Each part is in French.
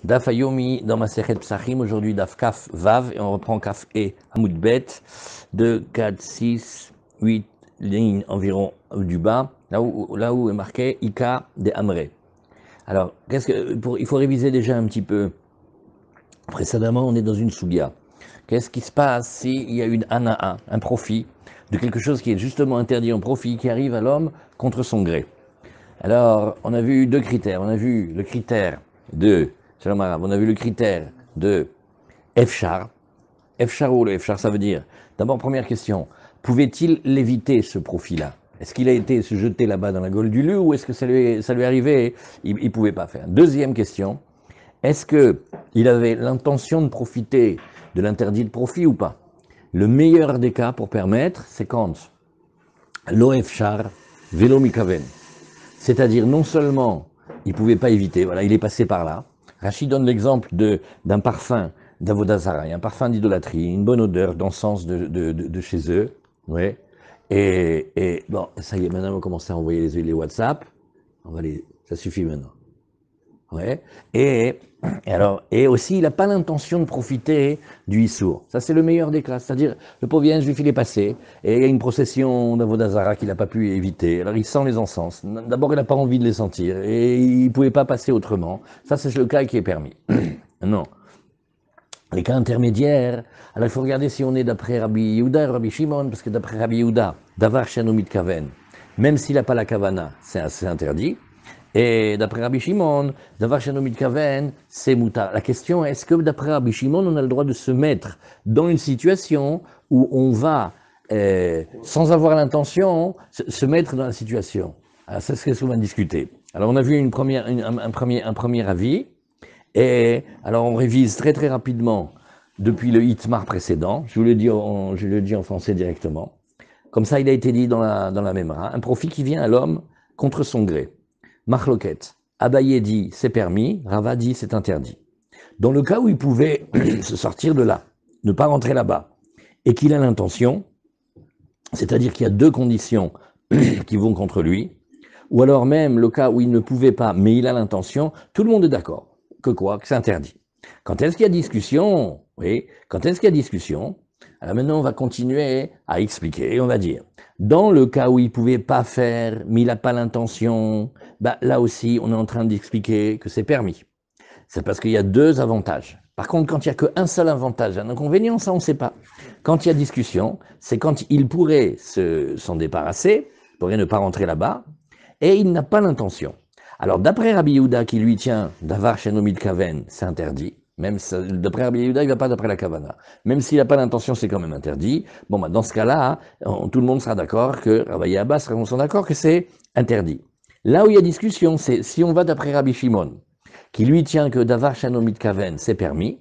Daf Ayomi dans ma Sechet Psachim, aujourd'hui Daf Kaf Vav, et on reprend Kaf E Hamoud Bet, 2, 4, 6, 8 lignes environ du bas, là où est marqué Ika de Amré. Alors, il faut réviser déjà un petit peu. Précédemment, on est dans une Sugia. Qu'est-ce qui se passe s'il y a une Ana'a, un profit, de quelque chose qui est justement interdit en profit, qui arrive à l'homme contre son gré? Alors, on a vu deux critères. On a vu le critère de, Shalom Arav, on a vu le critère de Efchar. Efchar ou le Efchar, ça veut dire, d'abord, première question, pouvait-il l'éviter ce profit-là? Est-ce qu'il a été se jeter là-bas dans la gaule du loup ou est-ce que ça lui est arrivé? Il ne pouvait pas faire. Deuxième question, est-ce qu'il avait l'intention de profiter de l'interdit de profit ou pas? Le meilleur des cas pour permettre, c'est quand lo Efchar velo mikaven. C'est-à-dire, non seulement il ne pouvait pas éviter, voilà, il est passé par là. Rachid donne l'exemple d'un parfum d'Avodazara, un parfum d'idolâtrie, une bonne odeur d'encens de chez eux. Ouais. Et bon, ça y est, maintenant on va commencer à envoyer les WhatsApp. Ça suffit maintenant. Ouais. Et aussi, il n'a pas l'intention de profiter du Issour. Ça, c'est le meilleur des cas. C'est-à-dire, le pauvre vient, juif, il est passé, et il y a une procession d'Avodazara qu'il n'a pas pu éviter. Alors, il sent les encens. D'abord, il n'a pas envie de les sentir, et il ne pouvait pas passer autrement. Ça, c'est le cas qui est permis. Non. Les cas intermédiaires, alors il faut regarder si on est d'après Rabbi Yehuda et Rabbi Shimon, parce que d'après Rabbi Yehuda, Davar Shanomit Kaven, même s'il n'a pas la Kavana, c'est interdit. Et d'après Rabbi Shimon, Davar Shanomit Kaven, c'est mutar. La question est, est-ce que d'après Rabbi Shimon, on a le droit de se mettre dans une situation où on va, sans avoir l'intention, se mettre dans la situation? Alors ça, c'est ce qu'on va discuter. Alors on a vu un premier avis, et alors on révise très très rapidement depuis le Hitmar précédent, je le dis en français directement. Comme ça, il a été dit dans la Memra, un profit qui vient à l'homme contre son gré. Machloket, Abaye dit c'est permis, Rava dit c'est interdit. Dans le cas où il pouvait se sortir de là, ne pas rentrer là-bas, et qu'il a l'intention, c'est-à-dire qu'il y a deux conditions qui vont contre lui, ou alors même le cas où il ne pouvait pas, mais il a l'intention, tout le monde est d'accord. Que quoi? Que c'est interdit. Quand est-ce qu'il y a discussion? Oui, quand est-ce qu'il y a discussion? Alors maintenant, on va continuer à expliquer, on va dire, dans le cas où il ne pouvait pas faire, mais il n'a pas l'intention, bah, là aussi, on est en train d'expliquer que c'est permis. C'est parce qu'il y a deux avantages. Par contre, quand il n'y a qu'un seul avantage, un inconvénient, ça on ne sait pas. Quand il y a discussion, c'est quand il pourrait s'en débarrasser, il pourrait ne pas rentrer là-bas, et il n'a pas l'intention. Alors, d'après Rabbi Yehuda, qui lui tient Davar Shenomid Kaven, c'est interdit. Même d'après Rabbi Yehuda, il ne va pas d'après la Kavana. Même s'il n'a pas l'intention, c'est quand même interdit. Bon, bah, dans ce cas-là, tout le monde sera d'accord que, Rabbi Abba sera d'accord que c'est interdit. Là où il y a discussion, c'est si on va d'après Rabbi Shimon, qui lui tient que Davar Shenomid Kaven, c'est permis.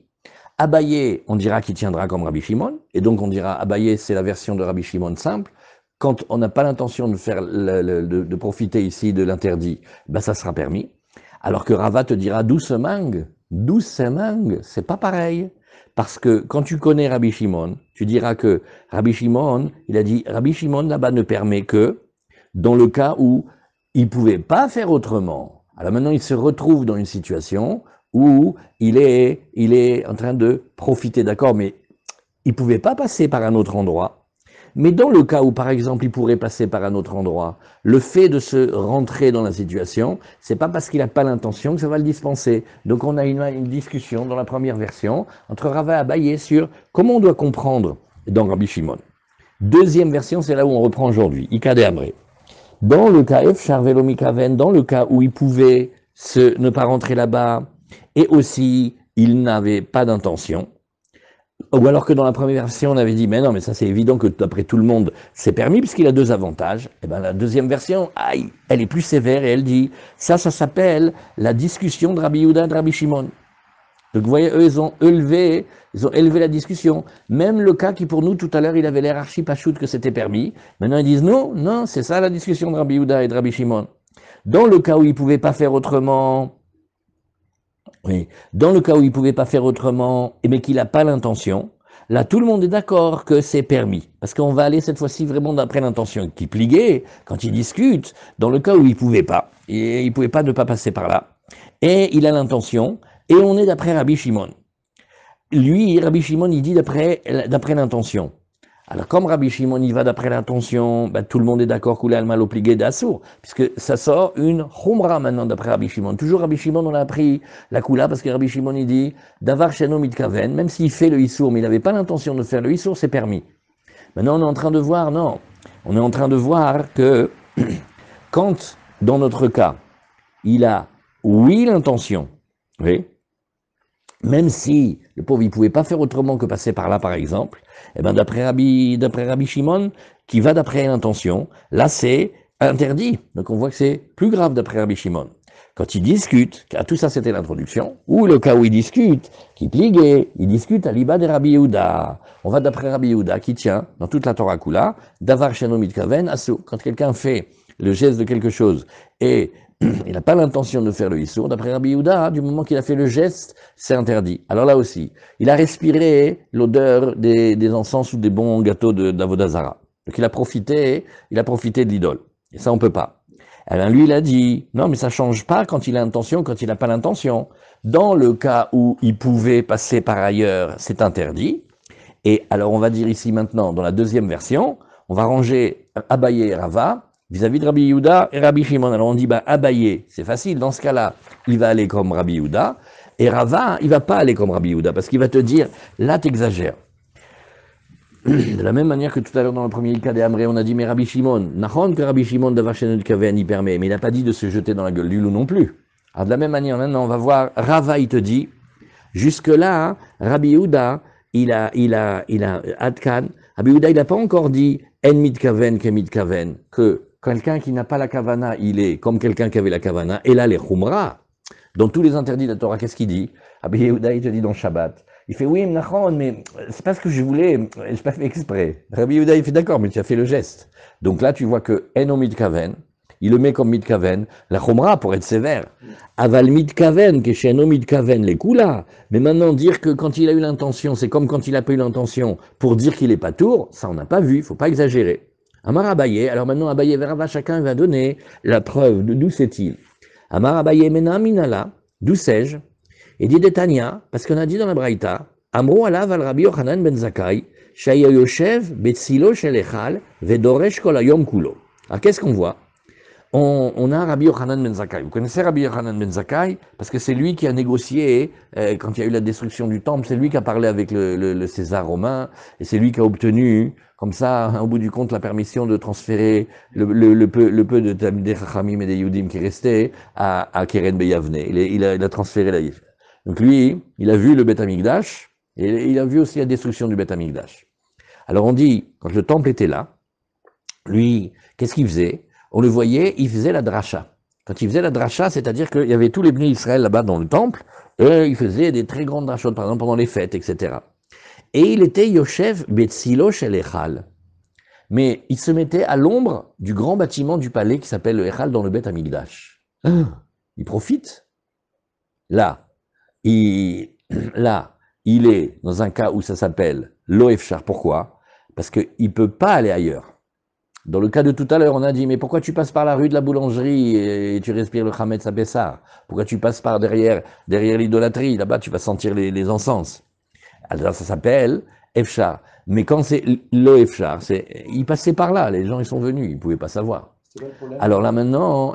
Abaye, on dira qu'il tiendra comme Rabbi Shimon, et donc on dira Abaye, c'est la version de Rabbi Shimon simple. Quand on n'a pas l'intention de faire de profiter ici de l'interdit, ben ça sera permis. Alors que Rava te dira doucement, c'est pas pareil. Parce que quand tu connais Rabbi Shimon, tu diras que Rabbi Shimon, il a dit, Rabbi Shimon là-bas ne permet que dans le cas où il pouvait pas faire autrement. Alors maintenant, il se retrouve dans une situation où il est en train de profiter, d'accord, mais il pouvait pas passer par un autre endroit. Mais dans le cas où, par exemple, il pourrait passer par un autre endroit, le fait de se rentrer dans la situation, c'est pas parce qu'il n'a pas l'intention que ça va le dispenser. Donc on a une discussion dans la première version entre Rava et Abaye sur comment on doit comprendre dans Rabbi Shimon. Deuxième version, c'est là où on reprend aujourd'hui, Ika de Amré. Dans le cas Efchar velo mikaven, dans le cas où il pouvait ne pas rentrer là-bas, et aussi il n'avait pas d'intention, ou alors que dans la première version, on avait dit, mais non, mais ça c'est évident que d'après tout le monde, c'est permis, puisqu'il a deux avantages. Et bien la deuxième version, aïe, elle est plus sévère, et elle dit, ça s'appelle la discussion de Rabbi Yehuda et de Rabbi Shimon. Donc vous voyez, eux, ils ont élevé la discussion. Même le cas qui pour nous, tout à l'heure, il avait l'air archi pachout que c'était permis. Maintenant, ils disent, non, c'est ça la discussion de Rabbi Yehuda et de Rabbi Shimon. Dans le cas où ils ne pouvaient pas faire autrement, oui. Dans le cas où il ne pouvait pas faire autrement, mais qu'il n'a pas l'intention, là tout le monde est d'accord que c'est permis. Parce qu'on va aller cette fois-ci vraiment d'après l'intention qui pliguait, quand il discute, dans le cas où il ne pouvait pas ne pas passer par là. Et il a l'intention, Et on est d'après Rabbi Shimon. Lui, Rabbi Shimon, il dit d'après l'intention. Alors, comme Rabbi Shimon, il va d'après l'intention, ben, tout le monde est d'accord qu'il a le mal obligé d'assour, puisque ça sort une chumra maintenant d'après Rabbi Shimon. Toujours Rabbi Shimon, on a appris la kula, parce que Rabbi Shimon, il dit, davar sheno mitkaven, même s'il fait le issour, mais il n'avait pas l'intention de faire le issour, c'est permis. Maintenant, on est en train de voir, non, on est en train de voir que quand, dans notre cas, il a, oui, l'intention, oui, même si le pauvre, il ne pouvait pas faire autrement que passer par là, par exemple, eh ben, d'après Rabbi Shimon, qui va d'après l'intention, là, c'est interdit. Donc, on voit que c'est plus grave d'après Rabbi Shimon. Quand il discute, car tout ça, c'était l'introduction, ou le cas où il discute, qui pliguait, il discute à l'Iba de Rabbi Yehuda. On va d'après Rabbi Yehuda, qui tient, dans toute la Torah Kula, Davar Sheno Mitkaven, Asso. Quand quelqu'un fait le geste de quelque chose et il n'a pas l'intention de faire le issour, d'après Rabbi Yehuda, du moment qu'il a fait le geste, c'est interdit. Alors là aussi, il a respiré l'odeur des encens ou des bons gâteaux d'Avodazara. Donc il a profité de l'idole. Et ça, on peut pas. Alors lui, il a dit, non, mais ça change pas quand il a l'intention, quand il n'a pas l'intention. Dans le cas où il pouvait passer par ailleurs, c'est interdit. Et alors, on va dire ici maintenant, dans la deuxième version, on va ranger Abaye et Rava, vis-à-vis de Rabbi Yehuda et Rabbi Shimon. Alors on dit, bah, Abaye, c'est facile, dans ce cas-là, il va aller comme Rabbi Yehuda, et Rava, il va pas aller comme Rabbi Yehuda, parce qu'il va te dire, là, t'exagères. De la même manière que tout à l'heure dans le premier cas des Amré, on a dit, mais Rabbi Shimon, Nachon que Rabbi Shimon d'avoir chez notre Kaven, il permet, mais il n'a pas dit de se jeter dans la gueule du loup non plus. Alors de la même manière, maintenant, on va voir, Rava, il te dit, jusque-là, hein, Rabbi Yehuda, il a Adkan, Rabbi Yehuda, il n'a pas encore dit, En mitkaven ke mitkaven, que quelqu'un qui n'a pas la kavana, il est comme quelqu'un qui avait la kavana, et là, les chumra. Dans tous les interdits de la Torah, qu'est-ce qu'il dit? Rabbi Yehuda, il te dit dans Shabbat. Il fait, oui, Nachon, mais c'est pas ce que je voulais, je n'ai pas fait exprès. Rabbi Yehuda, il fait, d'accord, mais tu as fait le geste. Donc là, tu vois que Eno mitkaven, il le met comme mitkaven, la chumra pour être sévère. Aval mitkaven, que chez Eno mitkaven, les kula. Mais maintenant, dire que quand il a eu l'intention, c'est comme quand il n'a pas eu l'intention, pour dire qu'il est pas tour, ça on n'a pas vu, il faut pas exagérer. Amar Abaye, alors maintenant Abaye verra, chacun va donner la preuve d'où c'est-il. Amar Abaye mena minala, d'où sais-je? Et dit Detania, parce qu'on a dit dans la Braïta, Amro alav al Rabbi Yochanan ben Zakkai, Shaya Yoshev betzilo shel echal, vedoresh kol hayom kulo. Alors qu'est-ce qu'on voit? On a Rabbi Yochanan ben Zakkai. Vous connaissez Rabbi Yochanan ben Zakkai? Parce que c'est lui qui a négocié, quand il y a eu la destruction du temple, c'est lui qui a parlé avec le César romain, et c'est lui qui a obtenu, comme ça, au bout du compte, la permission de transférer le peu de Talmidei Chachamim et des Yudim qui restaient à Keren Beyavne. Il a transféré la Yif. Donc lui, il a vu le Beth Amikdash, et il a vu aussi la destruction du Beth Amikdash. Alors on dit, quand le temple était là, lui, qu'est-ce qu'il faisait? On le voyait, il faisait la dracha. Quand il faisait la dracha, c'est-à-dire qu'il y avait tous les bénis Israël là-bas dans le temple, et il faisait des très grandes drachot, par exemple pendant les fêtes, etc. Et il était Yoshev Betzilo Shel Echal. Mais il se mettait à l'ombre du grand bâtiment du palais qui s'appelle le Echal dans le Beth Amikdash. Il profite. Là, il est dans un cas où ça s'appelle l'Oefchar. Pourquoi? Parce qu'il ne peut pas aller ailleurs. Dans le cas de tout à l'heure, on a dit, mais pourquoi tu passes par la rue de la boulangerie et tu respires le Chametz Abessar? Pourquoi tu passes par derrière l'idolâtrie? Là-bas, tu vas sentir les encens. Alors, ça s'appelle Efchar. Mais quand c'est le Efchar, il passait par là, les gens ils sont venus, ils ne pouvaient pas savoir. Alors là maintenant,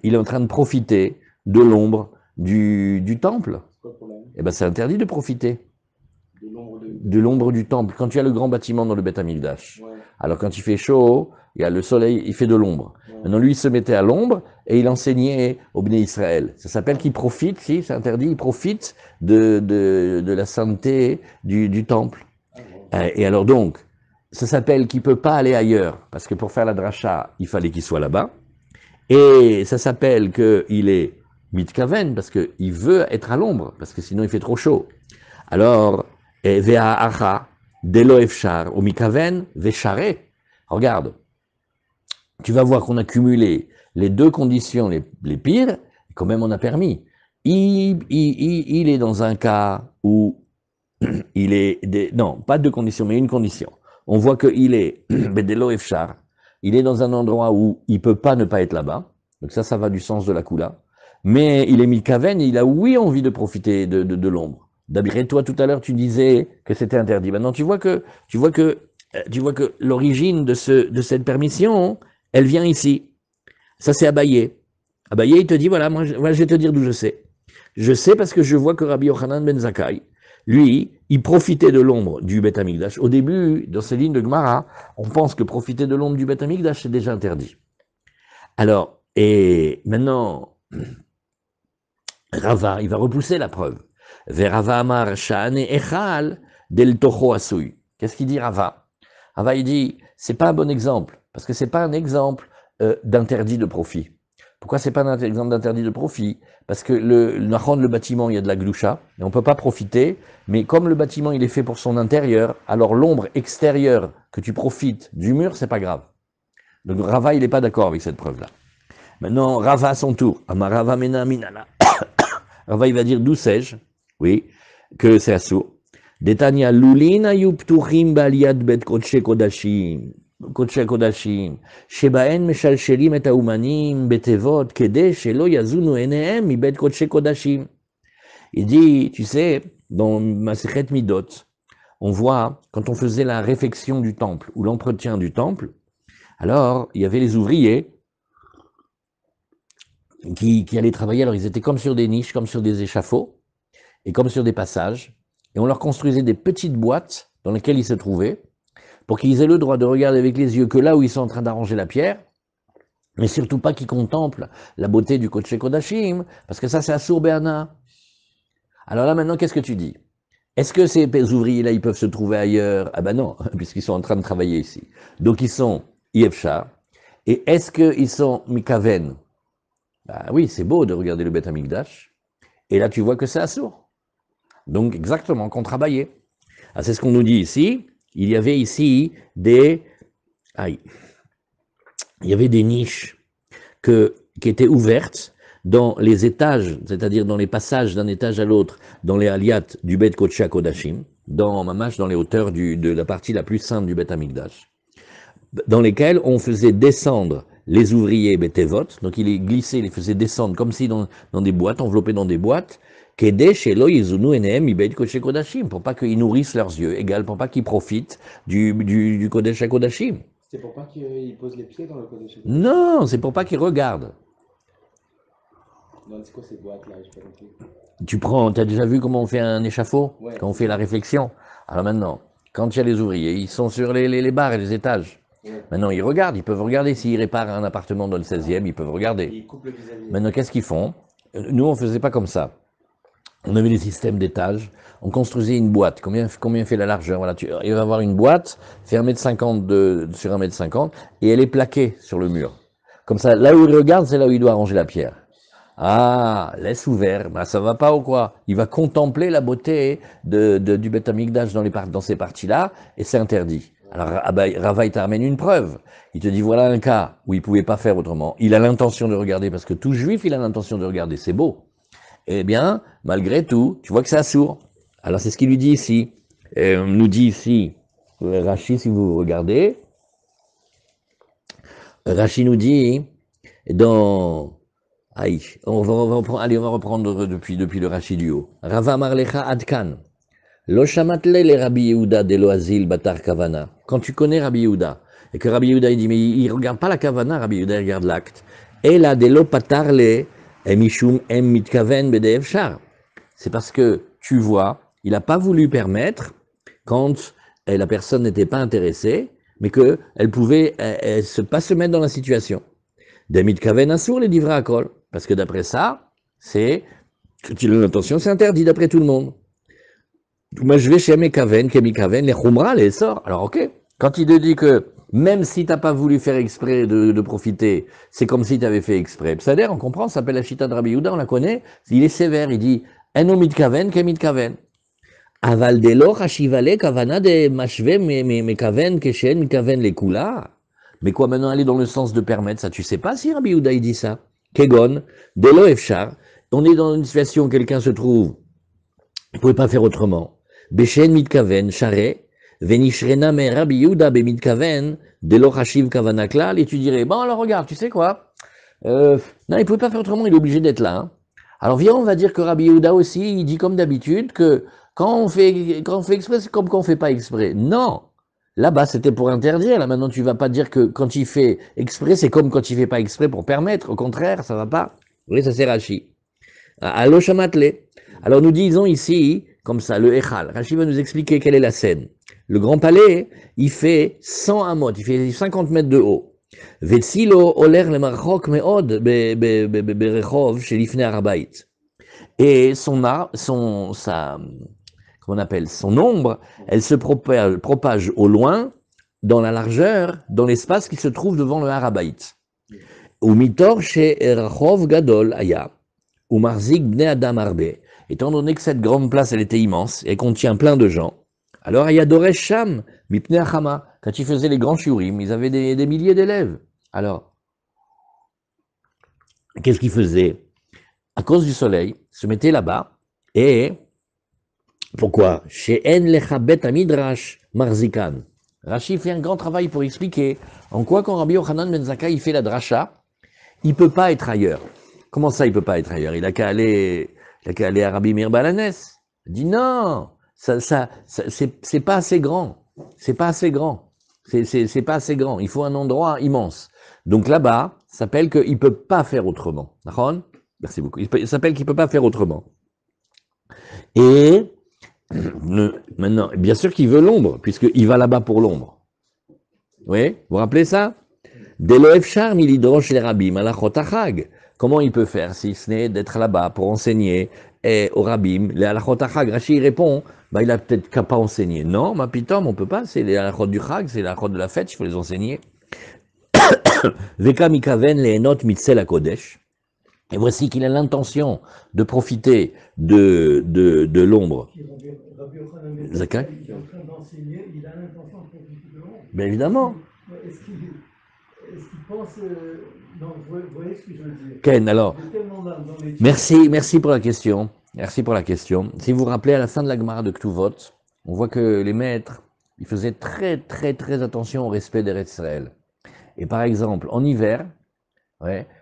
il est en train de profiter de l'ombre du temple. Eh ben, c'est interdit de profiter de l'ombre du temple. Quand tu as le grand bâtiment dans le Beth Amikdash, alors quand il fait chaud, il y a le soleil, il fait de l'ombre. Maintenant, lui, il se mettait à l'ombre et il enseignait au Bnei Israël. Ça s'appelle qu'il profite, si, c'est interdit, il profite de la sainteté du temple. Et alors donc, ça s'appelle qu'il ne peut pas aller ailleurs, parce que pour faire la dracha, il fallait qu'il soit là-bas. Et ça s'appelle qu'il est mitkaven, parce qu'il veut être à l'ombre, parce que sinon il fait trop chaud. Alors, Ve'a'acha, delo efchar, ou mikaven, ve'share. Regarde, tu vas voir qu'on a cumulé les deux conditions les pires, et quand même on a permis. Il est dans un cas où il est... non, pas deux conditions, mais une condition. On voit qu'il est delo efchar, il est dans un endroit où il ne peut pas ne pas être là-bas. Donc ça va du sens de la kula. Mais il est mitkaven et il a oui envie de profiter de l'ombre. D'après toi, tout à l'heure, tu disais que c'était interdit. Maintenant, tu vois que l'origine de cette permission, elle vient ici. Ça, c'est Abaye. Abaye, il te dit, voilà, moi, je vais te dire d'où je sais. Je sais parce que je vois que Rabbi Yochanan ben Zakkai, lui, il profitait de l'ombre du Beth Amikdash. Au début, dans ces lignes de Gemara, on pense que profiter de l'ombre du Beth Amikdash, c'est déjà interdit. Alors, et maintenant, Rava, il va repousser la preuve. Verava Amar Sha'ane Echal del Tocho Asui. Qu'est-ce qu'il dit Rava? Rava, il dit, c'est pas un bon exemple, parce que c'est pas un exemple d'interdit de profit. Pourquoi c'est pas un exemple d'interdit de profit? Parce que le bâtiment, il y a de la gloucha, et on peut pas profiter, mais comme le bâtiment, il est fait pour son intérieur, alors l'ombre extérieure que tu profites du mur, c'est pas grave. Donc Rava, il n'est pas d'accord avec cette preuve-là. Maintenant, Rava à son tour. Amarava mena minala. Rava, il va dire d'où sais-je? Oui, que c'est assourd. Detania lulina yuptuchim baliad bet kodshe kodashim. קודשי קודשים, שבהן משלשלים את האומנים בתיבות כדי שלא יזונו עיניהם מבית קודשי קודשים. Il dit, tu sais, dans Masechet Midot, on voit, quand on faisait la réfection du temple, ou l'entretien du temple, alors, il y avait les ouvriers qui allaient travailler, alors ils étaient comme sur des niches, comme sur des échafauds, et comme sur des passages, et on leur construisait des petites boîtes dans lesquelles ils se trouvaient, pour qu'ils aient le droit de regarder avec les yeux que là où ils sont en train d'arranger la pierre, mais surtout pas qu'ils contemplent la beauté du Kodesh Kodashim, parce que ça c'est Assour Béana. Alors là maintenant, qu'est-ce que tu dis? Est-ce que ces ouvriers-là, ils peuvent se trouver ailleurs? Ah ben non, puisqu'ils sont en train de travailler ici. Donc ils sont Yefcha, et est-ce qu'ils sont Mikaven? Bah oui, c'est beau de regarder le Beth Amikdash, et là tu vois que c'est Assour. Donc exactement, qu'on travaillait. Ah, c'est ce qu'on nous dit ici. Il y avait ici il y avait des niches qui étaient ouvertes dans les étages, c'est-à-dire dans les passages d'un étage à l'autre, dans les aliyat du Bet Kodesh Kodashim, dans les hauteurs de la partie la plus sainte du Bet Amikdash, dans lesquelles on faisait descendre les ouvriers Betevot, donc il les glissait, il les faisait descendre comme si dans des boîtes, enveloppés dans des boîtes, pour pas qu'ils nourrissent leurs yeux, égal, pour pas qu'ils profitent du Kodesh HaKodashim. C'est pour pas qu'ils posent les pieds dans le Kodesh HaKodashim. Non, c'est pour pas qu'ils regardent. Non, c'est quoi ces boîtes-là? J'ai pas compris. Tu as déjà vu comment on fait un échafaud? Ouais. Quand on fait la réflexion? Alors maintenant, quand il y a les ouvriers, ils sont sur les barres et les étages. Ouais. Maintenant, ils regardent, ils peuvent regarder. S'ils réparent un appartement dans le 16e, ils peuvent regarder. Et ils coupent le vis-à-vis. Maintenant, qu'est-ce qu'ils font? Nous, on faisait pas comme ça. On avait des systèmes d'étages, on construisait une boîte. Combien fait la largeur? Voilà, il va avoir une boîte, fait 1,50 m sur 1,50 m, et elle est plaquée sur le mur. Comme ça, là où il regarde, c'est là où il doit ranger la pierre. Ah, laisse ouvert, bah, ça va pas ou quoi? Il va contempler la beauté du Beth Amikdash dans ces parties-là, et c'est interdit. Alors Rava, il t'amène une preuve. Il te dit, voilà un cas où il pouvait pas faire autrement. Il a l'intention de regarder, parce que tout juif, il a l'intention de regarder, c'est beau. Eh bien, malgré tout, tu vois que c'est assourd. Alors c'est ce qu'il lui dit ici. Nous dit ici, Rashi, si vous regardez, Rashi nous dit, dans... on va reprendre depuis le Rashi du haut. Rava marlecha adkan. Lo shamatle le Rabbi Yehuda de loazil batar kavana. Quand tu connais Rabbi Yehuda, et que Rabbi Yehuda il dit, mais il regarde pas la kavana, Rabbi Yehuda regarde l'acte. Et là, de lo patarle emishum em mitkaven bedev shar. C'est parce que, tu vois, il n'a pas voulu permettre, quand la personne n'était pas intéressée, mais qu'elle pouvait pas se mettre dans la situation. Demit kaven assour les livres à kol. Parce que d'après ça, c'est que tu as l'intention, c'est interdit d'après tout le monde. Moi, je vais chez Mekaven, Kemikaven, les Khumra, les sorts. Alors, ok. Quand il te dit que même si tu n'as pas voulu faire exprès de profiter, c'est comme si tu avais fait exprès. C'est-à-dire, on comprend, ça s'appelle la Chita de Rabbi Yehuda, on la connaît. Il est sévère, il dit Eno mitkaven, Kemikaven. Aval delo hashivale kavana de mashve mekaven keshen mikaven les kula. Mais quoi, maintenant, aller dans le sens de permettre ça? Tu sais pas si Rabbi Yehuda il dit ça. Kegon, delo efshar. On est dans une situation où quelqu'un se trouve, il ne pouvait pas faire autrement. Beshen mitkaven, share, venishrena me Rabbi Yehuda be mitkaven, delo hashiv kavana klal, et tu dirais, bon alors regarde, tu sais quoi? Non, il ne pouvait pas faire autrement, il est obligé d'être là. Hein. Alors viens, on va dire que Rabbi Yehuda aussi, il dit comme d'habitude que quand on fait exprès, c'est comme quand on ne fait pas exprès. Non, là-bas c'était pour interdire, là maintenant tu ne vas pas dire que quand il fait exprès, c'est comme quand il ne fait pas exprès pour permettre, au contraire, ça ne va pas. Oui, ça c'est Rashi. Allo Shamatle. Alors nous disons ici, comme ça, le Echal. Rashi va nous expliquer quelle est la scène. Le grand palais, il fait 100 amot, il fait 50 mètres de haut. Vetsilo oler le marchok meod berechov chez l'ifne arabait. Et comment on appelle, son ombre, elle se propage au loin, dans la largeur, dans l'espace qui se trouve devant le Harabait. Ou mitor chez Erachov gadol aya. Ou marzik bne adam arbe. Étant donné que cette grande place, elle était immense et contient plein de gens, alors il y a Doresh Sham, mipne achama. Quand ils faisaient les grands shiurim, ils avaient des milliers d'élèves. Alors, qu'est-ce qu'ils faisaient? À cause du soleil, ils se mettaient là-bas. Et pourquoi? Chez En lechabet amidrash marzikan. Rashi fait un grand travail pour expliquer en quoi quand Rabbi Yochanan ben Zakkai il fait la dracha, il ne peut pas être ailleurs. Comment ça, il ne peut pas être ailleurs? Il a qu'à aller à Rabbi Meir Balanes. Il dit non, c'est pas assez grand. C'est pas assez grand. C'est pas assez grand. Il faut un endroit immense. Donc là-bas, ça s'appelle qu'il ne peut pas faire autrement. D'accord? Merci beaucoup. Il s'appelle qu'il ne peut pas faire autrement. Et maintenant, bien sûr qu'il veut l'ombre, puisqu'il va là-bas pour l'ombre. Oui, vous vous rappelez ça? Deloef Charm, il hydroche les rabbis, malachot achag. Comment il peut faire si ce n'est d'être là-bas pour enseigner aux rabbim, les halachot achag? Rashi répond, il a peut-être qu'à pas enseigner. Non, ma pitom, on peut pas, c'est les halachot du chag, c'est les halachot de la fête, il faut les enseigner. Veka mikaven le enot mitzel akodesh. Et voici qu'il a l'intention de profiter de l'ombre. Zakai? Il est en train d'enseigner, il a l'intention de profiter de l'ombre. Bien évidemment. Est-ce qu'il pense... non, vous voyez ce que je veux dire. Ken, alors, merci pour la question. Merci pour la question. Si vous vous rappelez, à la fin de la Gemara de Ktuvot, on voit que les maîtres, ils faisaient très, très, très attention au respect d'Eretz Israël. Et par exemple, en hiver,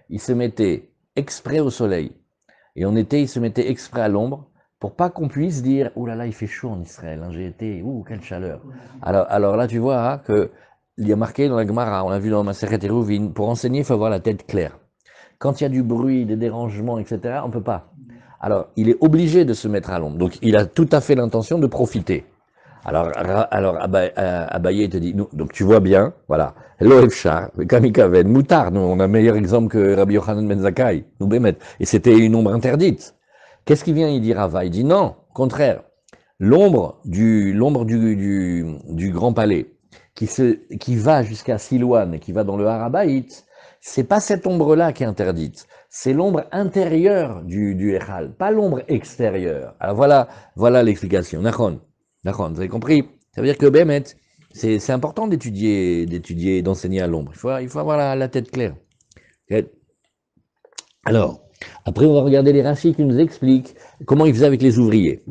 ils se mettaient exprès au soleil. Et en été, ils se mettaient exprès à l'ombre pour pas qu'on puisse dire « Ouh là là, il fait chaud en Israël, hein, j'ai été, quelle chaleur !» Alors là, tu vois qu'il y a marqué dans la Gemara, on l'a vu dans Masechet Eruvin, pour enseigner, il faut avoir la tête claire. Quand il y a du bruit, des dérangements, etc., on ne peut pas. Alors, il est obligé de se mettre à l'ombre. Donc, il a tout à fait l'intention de profiter. Alors Abaye te dit, donc tu vois bien, voilà, Loefchar, Kamikaven, Moutar, nous on a un meilleur exemple que Rabbi Yochanan ben Zakkai, nous Bémet, et c'était une ombre interdite. Qu'est-ce qu'il vient y dire Rava? Il dit non, contraire, l'ombre du grand palais, qui va jusqu'à Silouane, et qui va dans le Harabaït, c'est pas cette ombre-là qui est interdite, c'est l'ombre intérieure du Echal, pas l'ombre extérieure. Alors voilà l'explication. D'accord, vous avez compris? Ça veut dire que Bémet, c'est important d'étudier, d'enseigner à l'ombre. Il faut avoir la tête claire. Alors, après on va regarder les Rachis qui nous expliquent comment ils faisaient avec les ouvriers.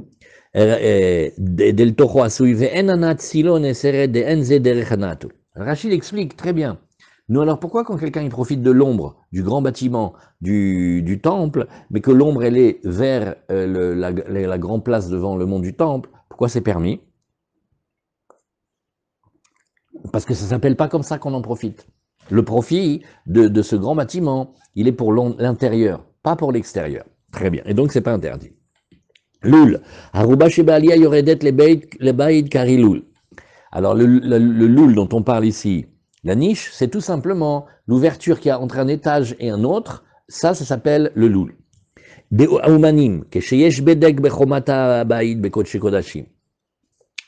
Rachid explique très bien. Nous alors pourquoi quand quelqu'un il profite de l'ombre du grand bâtiment du temple, mais que l'ombre elle est vers la grande place devant le mont du temple, pourquoi c'est permis? Parce que ça ne s'appelle pas comme ça qu'on en profite. Le profit de ce grand bâtiment, il est pour l'intérieur, pas pour l'extérieur. Très bien, et donc c'est pas interdit. Loul. Aruba Shebalia Yoredet le Baïd Kari Loul. Alors le loul dont on parle ici, la niche, c'est tout simplement l'ouverture qu'il y a entre un étage et un autre, ça s'appelle le loul.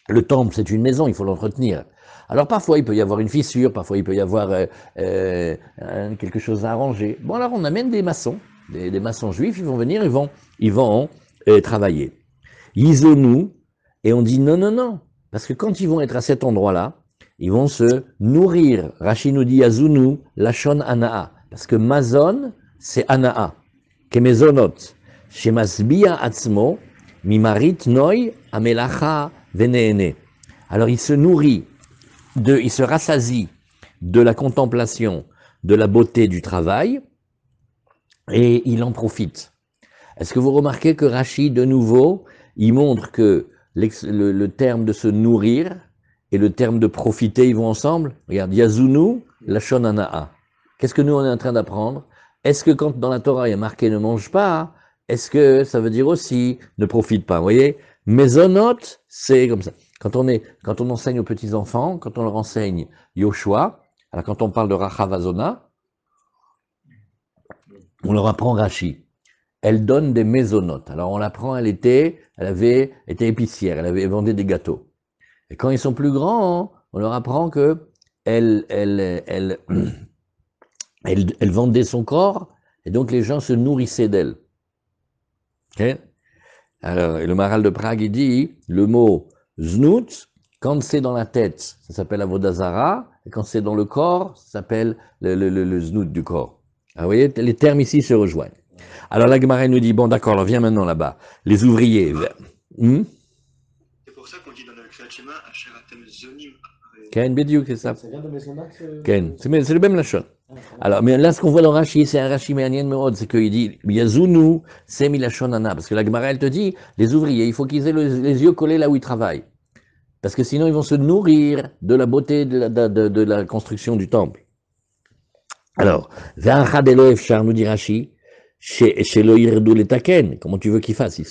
Le temple, c'est une maison, il faut l'entretenir. Alors parfois, il peut y avoir une fissure, parfois il peut y avoir quelque chose à arranger. Bon, alors on amène des maçons, des maçons juifs, ils vont venir, ils vont travailler. Isonou, et on dit non, parce que quand ils vont être à cet endroit-là, ils vont se nourrir. Rashi nous dit Azunu, Lachon Anaa, parce que Mazon, c'est Anaa, Kemezonot, Shemasbia Atzmo, Mimarit Noi, Amelacha Veneene. Alors il se nourrit, il se rassasie de la contemplation de la beauté du travail, et il en profite. Est-ce que vous remarquez que Rashi, de nouveau, il montre que le terme de se nourrir et le terme de profiter, ils vont ensemble? Regarde, Yazunu, Lashon Hana'a. Qu'est-ce que nous, on est en train d'apprendre? Est-ce que quand dans la Torah, il y a marqué ne mange pas, est-ce que ça veut dire aussi ne profite pas? Vous voyez? Mezonot, c'est comme ça. Quand on enseigne aux petits-enfants, quand on leur enseigne Yoshua, alors quand on parle de Rachavazona, on leur apprend Rashi. Elle donne des mésonotes. Alors on l'apprend, elle avait été épicière, elle avait vendu des gâteaux. Et quand ils sont plus grands, on leur apprend que elle vendait son corps, et donc les gens se nourrissaient d'elle. Okay? Alors, le Maharal de Prague, il dit, le mot znout, quand c'est dans la tête, ça s'appelle avodazara, et quand c'est dans le corps, ça s'appelle le znout du corps. Alors, vous voyez, les termes ici se rejoignent. Alors la Gemara nous dit, bon d'accord, alors viens maintenant là-bas. Les ouvriers. C'est pour ça qu'on dit dans le Kriyat Shema, Asher Atem Zonim. Ken, Bediou, c'est ça. Ça vient de Maisondax Ken, c'est le même lachon. Alors, mais là, ce qu'on voit dans Rashi, c'est un Rashi méanien méod, c'est qu'il dit, Yazunu, c'est milachon ana, parce que la Gemara, elle te dit, les ouvriers, il faut qu'ils aient les yeux collés là où ils travaillent. Parce que sinon, ils vont se nourrir de la beauté de la construction du temple. Alors, Ve'achad elo efshar, nous dit Rashi, chez lo yirdou les taken, comment tu veux qu'ils fassent? Ils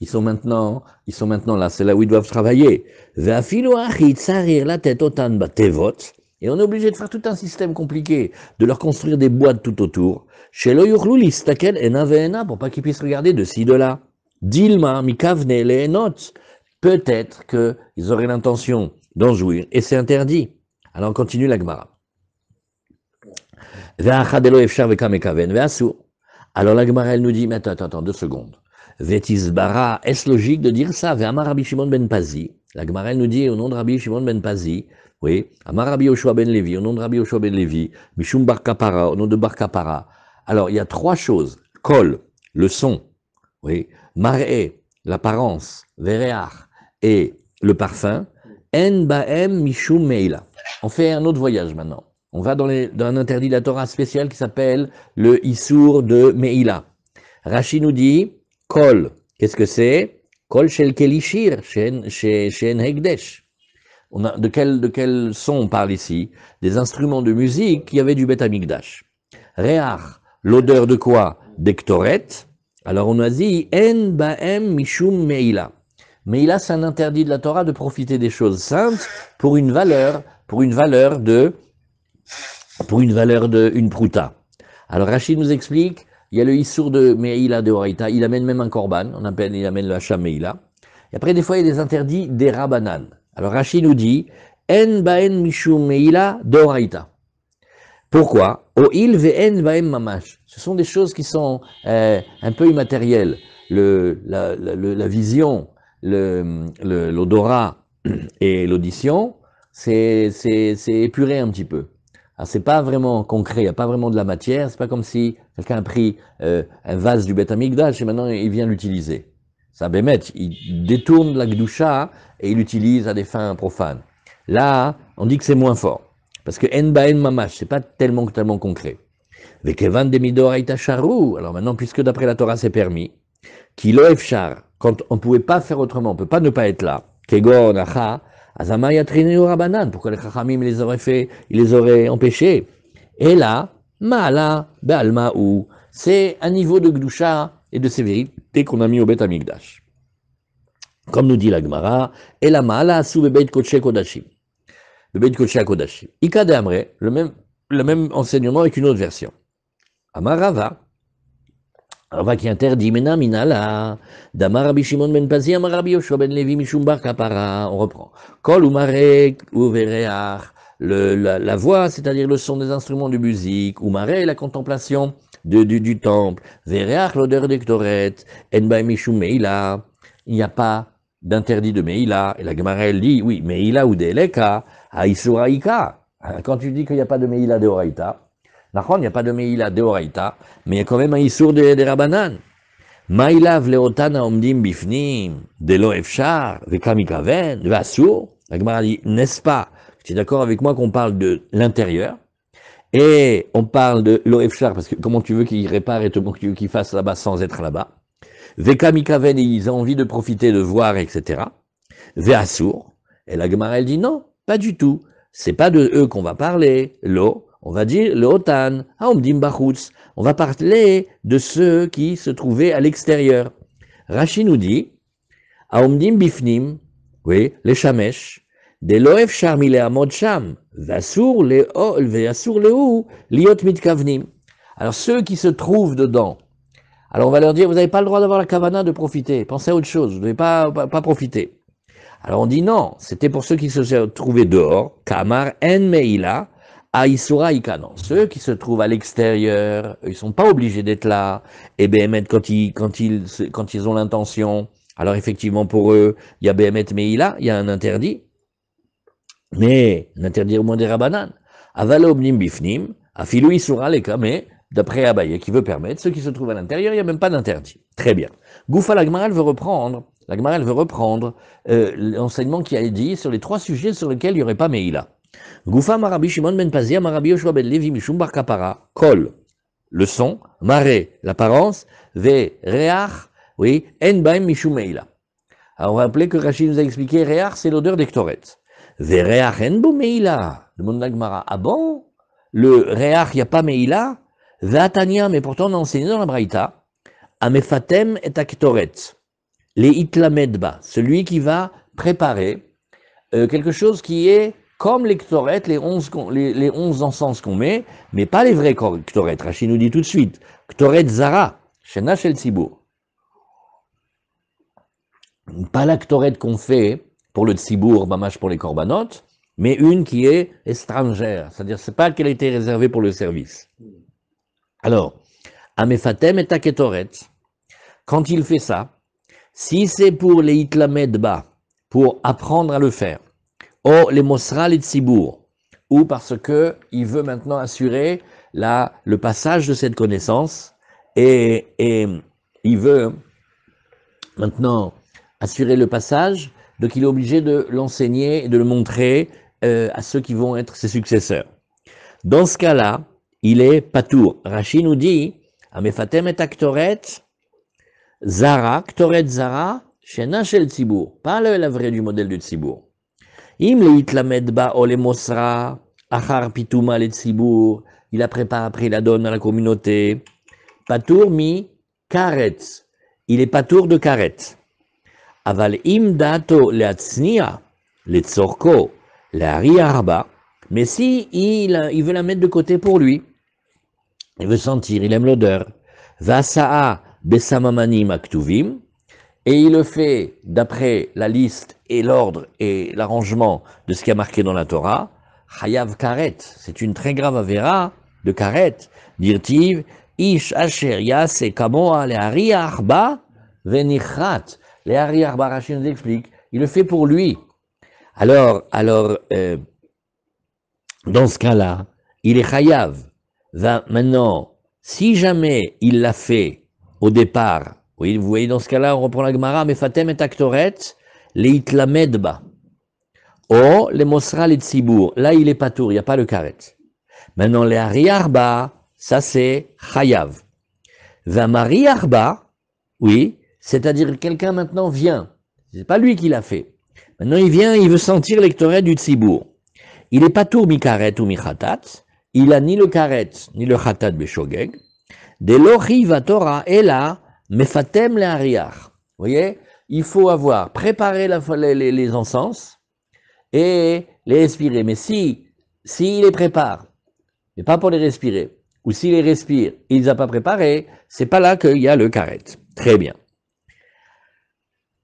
sont maintenant là, c'est là où ils doivent travailler. Ve'afilo achit sarir la tête otan batevot, et on est obligé de faire tout un système compliqué, de leur construire des boîtes tout autour. Chez lo yurlou listaken ena ve'ena, pour pas qu'ils puissent regarder de ci, de là. Dilma, mikavne, les enot. Peut-être qu'ils auraient l'intention d'en jouir, et c'est interdit. Alors on continue la Gemara. Ve'achad elo efshar ve'kamekaven ve'asur. Alors la Gemara, elle nous dit, mais attends, 2 secondes. Ve'tizbara, est-ce logique de dire ça? Ve'amar Rabbi Shimon ben Pazi. La Gemara, elle nous dit, au nom de Rabbi Shimon ben Pazi, oui, Amar Rabbi Yoshua ben Levi, au nom de Rabbi Yoshua ben Levi, Mishum Bar Kapara, au nom de Bar Kapara. Alors, il y a 3 choses. Kol, le son, oui, Mar'e, l'apparence, Vereach, et le parfum, En Ba'em Mishum Meila. On fait un autre voyage maintenant. On va dans un interdit de la Torah spécial qui s'appelle le Issour de Meila. Rashi nous dit, Kol, qu'est-ce que c'est? Kol shel kelishir, shen hegdesh. De quel son on parle ici? Des instruments de musique qui avaient du Beth Amikdash. Reach, l'odeur de quoi? D'ektoret. Alors on a dit, En ba'em mishum Meila. Meila, c'est un interdit de la Torah de profiter des choses saintes pour une valeur d'une prouta. Alors Rachid nous explique, il y a le Issour de Meila de Horaïta, il amène même un korban, il amène le Hacham Meila. Et après, des fois, il y a des interdits des Rabanan. Alors Rachid nous dit, En baen mishum Meila de Horaïta. Pourquoi? O il ve'en baem mamash. Ce sont des choses qui sont un peu immatérielles. La vision, l'odorat et l'audition, c'est épuré un petit peu. Alors, c'est pas vraiment concret, il n'y a pas vraiment de la matière, c'est pas comme si quelqu'un a pris un vase du Beth Amikdash et maintenant il vient l'utiliser. Ça, Bémet, il détourne la Gdusha et il l'utilise à des fins profanes. Là, on dit que c'est moins fort. Parce que En Ba'en Mamash, c'est pas tellement concret. Vekevan Demidor Aïta Charou, alors maintenant, puisque d'après la Torah c'est permis, Kilo Efchar, quand on ne pouvait pas faire autrement, on ne peut pas ne pas être là, Kegon, Acha, Azamaya Trineo Rabanan, pourquoi les Chachamim les auraient fait, ils les auraient empêchés? Et là, Ma'ala, Be'alma ou, c'est un niveau de Gdusha et de sévérité qu'on a mis au Beth Amikdash. Comme nous dit la Gemara, et la Ma'ala sous Beit Kodesh Kodashim. Le Beit Kodesh Kodashim. Ika de Amre, le même enseignement avec une autre version. Amarava. Rava qui interdit, Mena Minala, Damar Rabbi Shimon ben Pazi, Amar Rabbi Yoshua ben Levi, Mishum Bar Kapara, on reprend. Kol Umarek, Uvereach, la voix, c'est-à-dire le son des instruments de musique, Umarek, la contemplation du temple, Vereach, l'odeur d'Ektoret, Enba Mishum Meila, il n'y a pas d'interdit de Meila, et la Gemara elle dit, oui, Meila ou Deleka, Aïsuraïka, quand tu dis qu'il n'y a pas de Meila de Horaïta, il n'y a pas de Meila de Horaïta, mais il y a quand même un Issour de Rabanan. Maïlav leotana omdim bifnim, de lo efshar, vekamikaven, ve'asur. La Gemara dit, n'est-ce pas? Tu es d'accord avec moi qu'on parle de l'intérieur? Et on parle de l'OFchar, parce que comment tu veux qu'il répare et comment tu veux qu'il fasse là-bas sans être là-bas. Veka Mikaven, ils ont envie de profiter, de voir, etc. Veassour. Et la Gemara, elle dit non, pas du tout. C'est pas de eux qu'on va parler. Lo, on va dire le Otan, Haomdim Bachutz. On va parler de ceux qui se trouvaient à l'extérieur. Rashi nous dit, Haomdim Bifnim, oui, les Shamesh, de l'Oef Charmile Amod Sham, Vassour le Ou, Liot Mitkavnim. Alors ceux qui se trouvent dedans, alors on va leur dire, vous n'avez pas le droit d'avoir la kavana de profiter, pensez à autre chose, vous ne devez pas profiter. Alors on dit non, c'était pour ceux qui se trouvaient dehors, Kamar en Meila, Aïsura Ikanon. Ceux qui se trouvent à l'extérieur, ils ne sont pas obligés d'être là, et Béhémet, quand ils ont l'intention, alors effectivement pour eux, il y a Béhémet Meila, il y a un interdit, mais un interdit au moins des Rabanan. Avalo Obnim Bifnim, Afilou Isura Leka, mais d'après Abaye, qui veut permettre, ceux qui se trouvent à l'intérieur, il n'y a même pas d'interdit. Très bien. Goufa, la Gemara, elle veut reprendre l'enseignement qui a dit sur les trois sujets sur lesquels il n'y aurait pas Meïla. Goufa Marabi Shimon ben Pazia, Marabi Yoshua ben Levi, Mishum bar Kapara, Kol, le son, Maré, l'apparence, Ve, Reach, oui, En Baim Mishum Meïla. Alors on va rappeler que Rachid nous a expliqué, Reach, c'est l'odeur des Ktoret. Ve Reach En Bo Meïla, demande la Gemara. Ah bon? Le Reach, il n'y a pas Meïla? Vatania, mais pourtant on a enseigné dans la Braïta, Amefatem et Aktoret. Les itlamedba, celui qui va préparer quelque chose qui est comme les ktoret, les 11 encens qu'on met, mais pas les vrais ktoret. Rachid nous dit tout de suite, ktoret zara, shena shel tzibour. Pas la ktoret qu'on fait pour le tzibour, mamash pour les korbanot, mais une qui est étrangère, c'est-à-dire c'est pas qu'elle a été réservée pour le service. Alors, amefatem et aketoret, quand il fait ça, si c'est pour les itlamedba, pour apprendre à le faire, ou les mosral et tzibour, ou parce que il veut maintenant assurer le passage de cette connaissance, et il veut maintenant assurer le passage, donc il est obligé de l'enseigner et de le montrer à ceux qui vont être ses successeurs. Dans ce cas-là, il est patour. Rashi nous dit, Amefatem et aktoret, Zara, Ktoret Zara, Shena Shel Tzibour, pas la vraie du modèle du Tzibour. Im le itlamed ba ole mosra, achar pituma le Tzibour, il la prépare après, il la donne à la communauté. Patour mi karet, il est patour de karet. Aval im dato le atznia, le tzorko, le hari arba, mais si il veut la mettre de côté pour lui, il veut sentir, il aime l'odeur. Vasaa Bessamamanim Aktuvim, et il le fait d'après la liste et l'ordre et l'arrangement de ce qui a marqué dans la Torah. Chayav Karet, c'est une très grave avéra de Karet. Dirtiv, Ish Asher Yase Kamoa le Hari Arba Venichat. Le Hari Arba, Rachid nous explique, il le fait pour lui. Alors, dans ce cas-là, il est Chayav. Maintenant, si jamais il l'a fait au départ, oui, vous voyez dans ce cas-là, on reprend la Gemara, mais Fatem et Aktoret, les itlamedba, ou les mosra et tzibour, là il est patour, il n'y a pas le karet. Maintenant les hari arba, ça c'est chayav. Vamari arba, oui, c'est-à-dire quelqu'un maintenant vient, c'est pas lui qui l'a fait. Maintenant il vient, il veut sentir l'électorat du tzibour. Il est patour mi karet ou mi khatat, il a ni le karet ni le khatat beshogeg. De l'ochi va Torah et là, mefatem le hariach. Vous voyez, il faut avoir préparé les encens et les respirer. Mais s'il les prépare, mais pas pour les respirer, ou s'il les respire, il ne les a pas préparés, c'est pas là qu'il y a le karet. Très bien.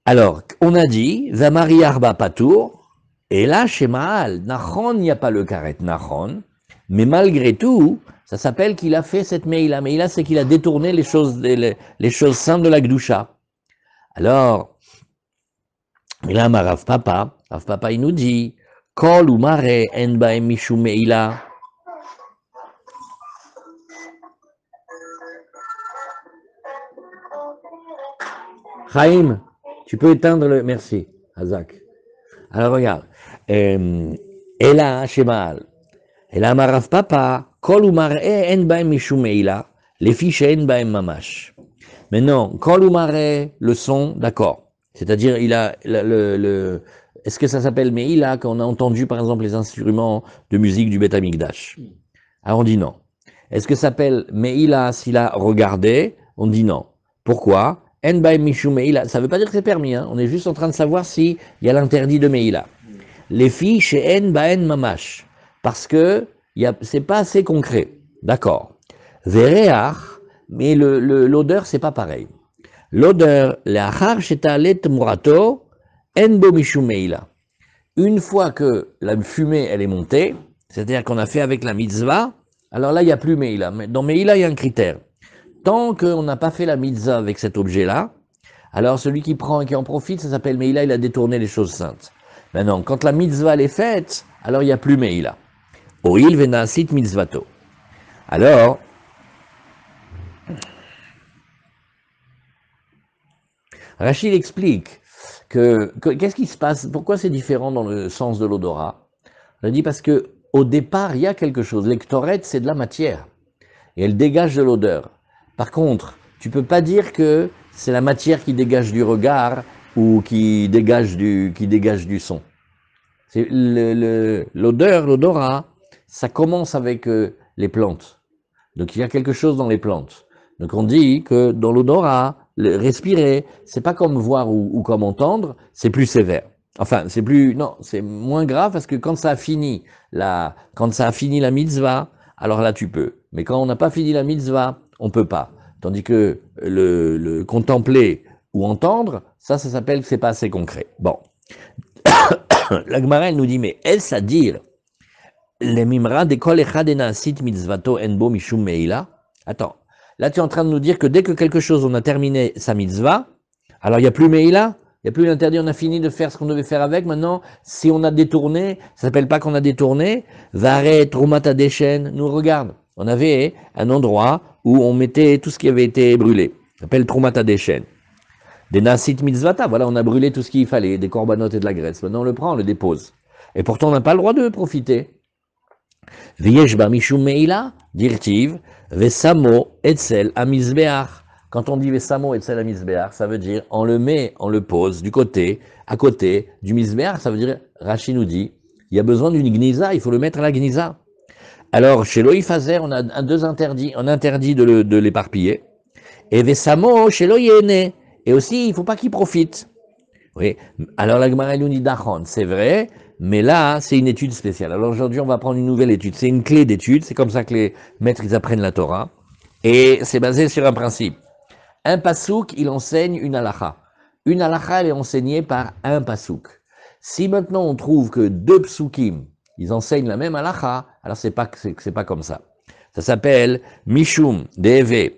Alors, on a dit, Zamari Arba Patour, et là, chez Maal, Nachon, il n'y a pas le karet, Nachon, mais malgré tout, ça s'appelle qu'il a fait cette Meïla. Meïla, c'est qu'il a détourné les choses saintes de la Gdusha. Alors, là, Rav Papa, il nous dit, Kol ou Mare en baem mishum Meïla. Chaim, tu peux éteindre le... Merci, Hazak. Alors, regarde. Et là, chez Maal, Et là, Marav Papa, Kol ou Mar'e en baem mishum meila, les fiches en baem mamash. Maintenant, Kol ou Mar'e, le son, d'accord. C'est-à-dire, il a est-ce que ça s'appelle Meila quand on a entendu, par exemple, les instruments de musique du Beth Amikdash? Alors on dit non. Est-ce que ça s'appelle Meila s'il a regardé? On dit non. Pourquoi? En baem mishum meila. Ça ne veut pas dire que c'est permis, hein. On est juste en train de savoir s'il y a l'interdit de Meila. Les filles chez En Baen Mamash, parce que c'est pas assez concret. D'accord. Vereach, mais l'odeur, c'est pas pareil. L'odeur, l'achar shetalet murato, en bo mishum meila. Une fois que la fumée, elle est montée, c'est-à-dire qu'on a fait avec la mitzvah, alors là, il n'y a plus meila. Mais dans meila, il y a un critère. Tant qu'on n'a pas fait la mitzvah avec cet objet-là, alors celui qui prend et qui en profite, ça s'appelle meila, il a détourné les choses saintes. Maintenant, quand la mitzvah est faite, alors il n'y a plus meila. Oil venasit mitzvato. Alors, Rachid explique que qu'est-ce qui se passe, pourquoi c'est différent dans le sens de l'odorat. On a dit parce que au départ, il y a quelque chose. L'ectorette, c'est de la matière. Et elle dégage de l'odeur. Par contre, tu peux pas dire que c'est la matière qui dégage du regard ou qui dégage du son. L'odeur, l'odorat, ça commence avec les plantes. Donc il y a quelque chose dans les plantes. Donc on dit que dans l'odorat, respirer, c'est pas comme voir ou comme entendre, c'est plus sévère. Enfin, c'est moins grave parce que quand ça a fini la mitzvah, alors là tu peux. Mais quand on n'a pas fini la mitzvah, on peut pas. Tandis que le contempler ou entendre, ça s'appelle que c'est pas assez concret. Bon. La Gemara, elle nous dit, mais est-ce à dire, les mimra de kol echad enasit mitzvato enbo mishum meila? Attends, là tu es en train de nous dire que dès que quelque chose, on a terminé sa mitzvah, alors il n'y a plus meila, il n'y a plus l'interdit, on a fini de faire ce qu'on devait faire avec, maintenant, si on a détourné, ça s'appelle pas qu'on a détourné, vare trumata deshen, nous regarde, on avait un endroit où on mettait tout ce qui avait été brûlé, ça s'appelle trumata deshen. Des nasit mitzvata, voilà, on a brûlé tout ce qu'il fallait, des corbanotes et de la graisse. Maintenant, on le prend, on le dépose. Et pourtant, on n'a pas le droit de profiter. V'yesh ba mishum meila, dirtiv, vesamo etzel amizbeach. Quand on dit vesamo etzel amizbeach, ça veut dire, on le met, on le pose du côté, à côté du mizbeach, ça veut dire, Rashi nous dit, il y a besoin d'une gnisa, il faut le mettre à la gnisa. Alors, chez l'oïfazer, on a deux interdits, on interdit de l'éparpiller. Et vesamo chez l'oyene. Et aussi, il ne faut pas qu'il profite. Oui. Alors la Gemara nous dit d'Achon, c'est vrai, mais là, c'est une étude spéciale. Alors aujourd'hui, on va prendre une nouvelle étude. C'est une clé d'étude, c'est comme ça que les maîtres, ils apprennent la Torah. Et c'est basé sur un principe. Un pasouk, il enseigne une halakha. Une halakha, elle est enseignée par un pasouk. Si maintenant on trouve que deux psukim, ils enseignent la même halakha, alors c'est pas comme ça. Ça s'appelle Mishum Deve.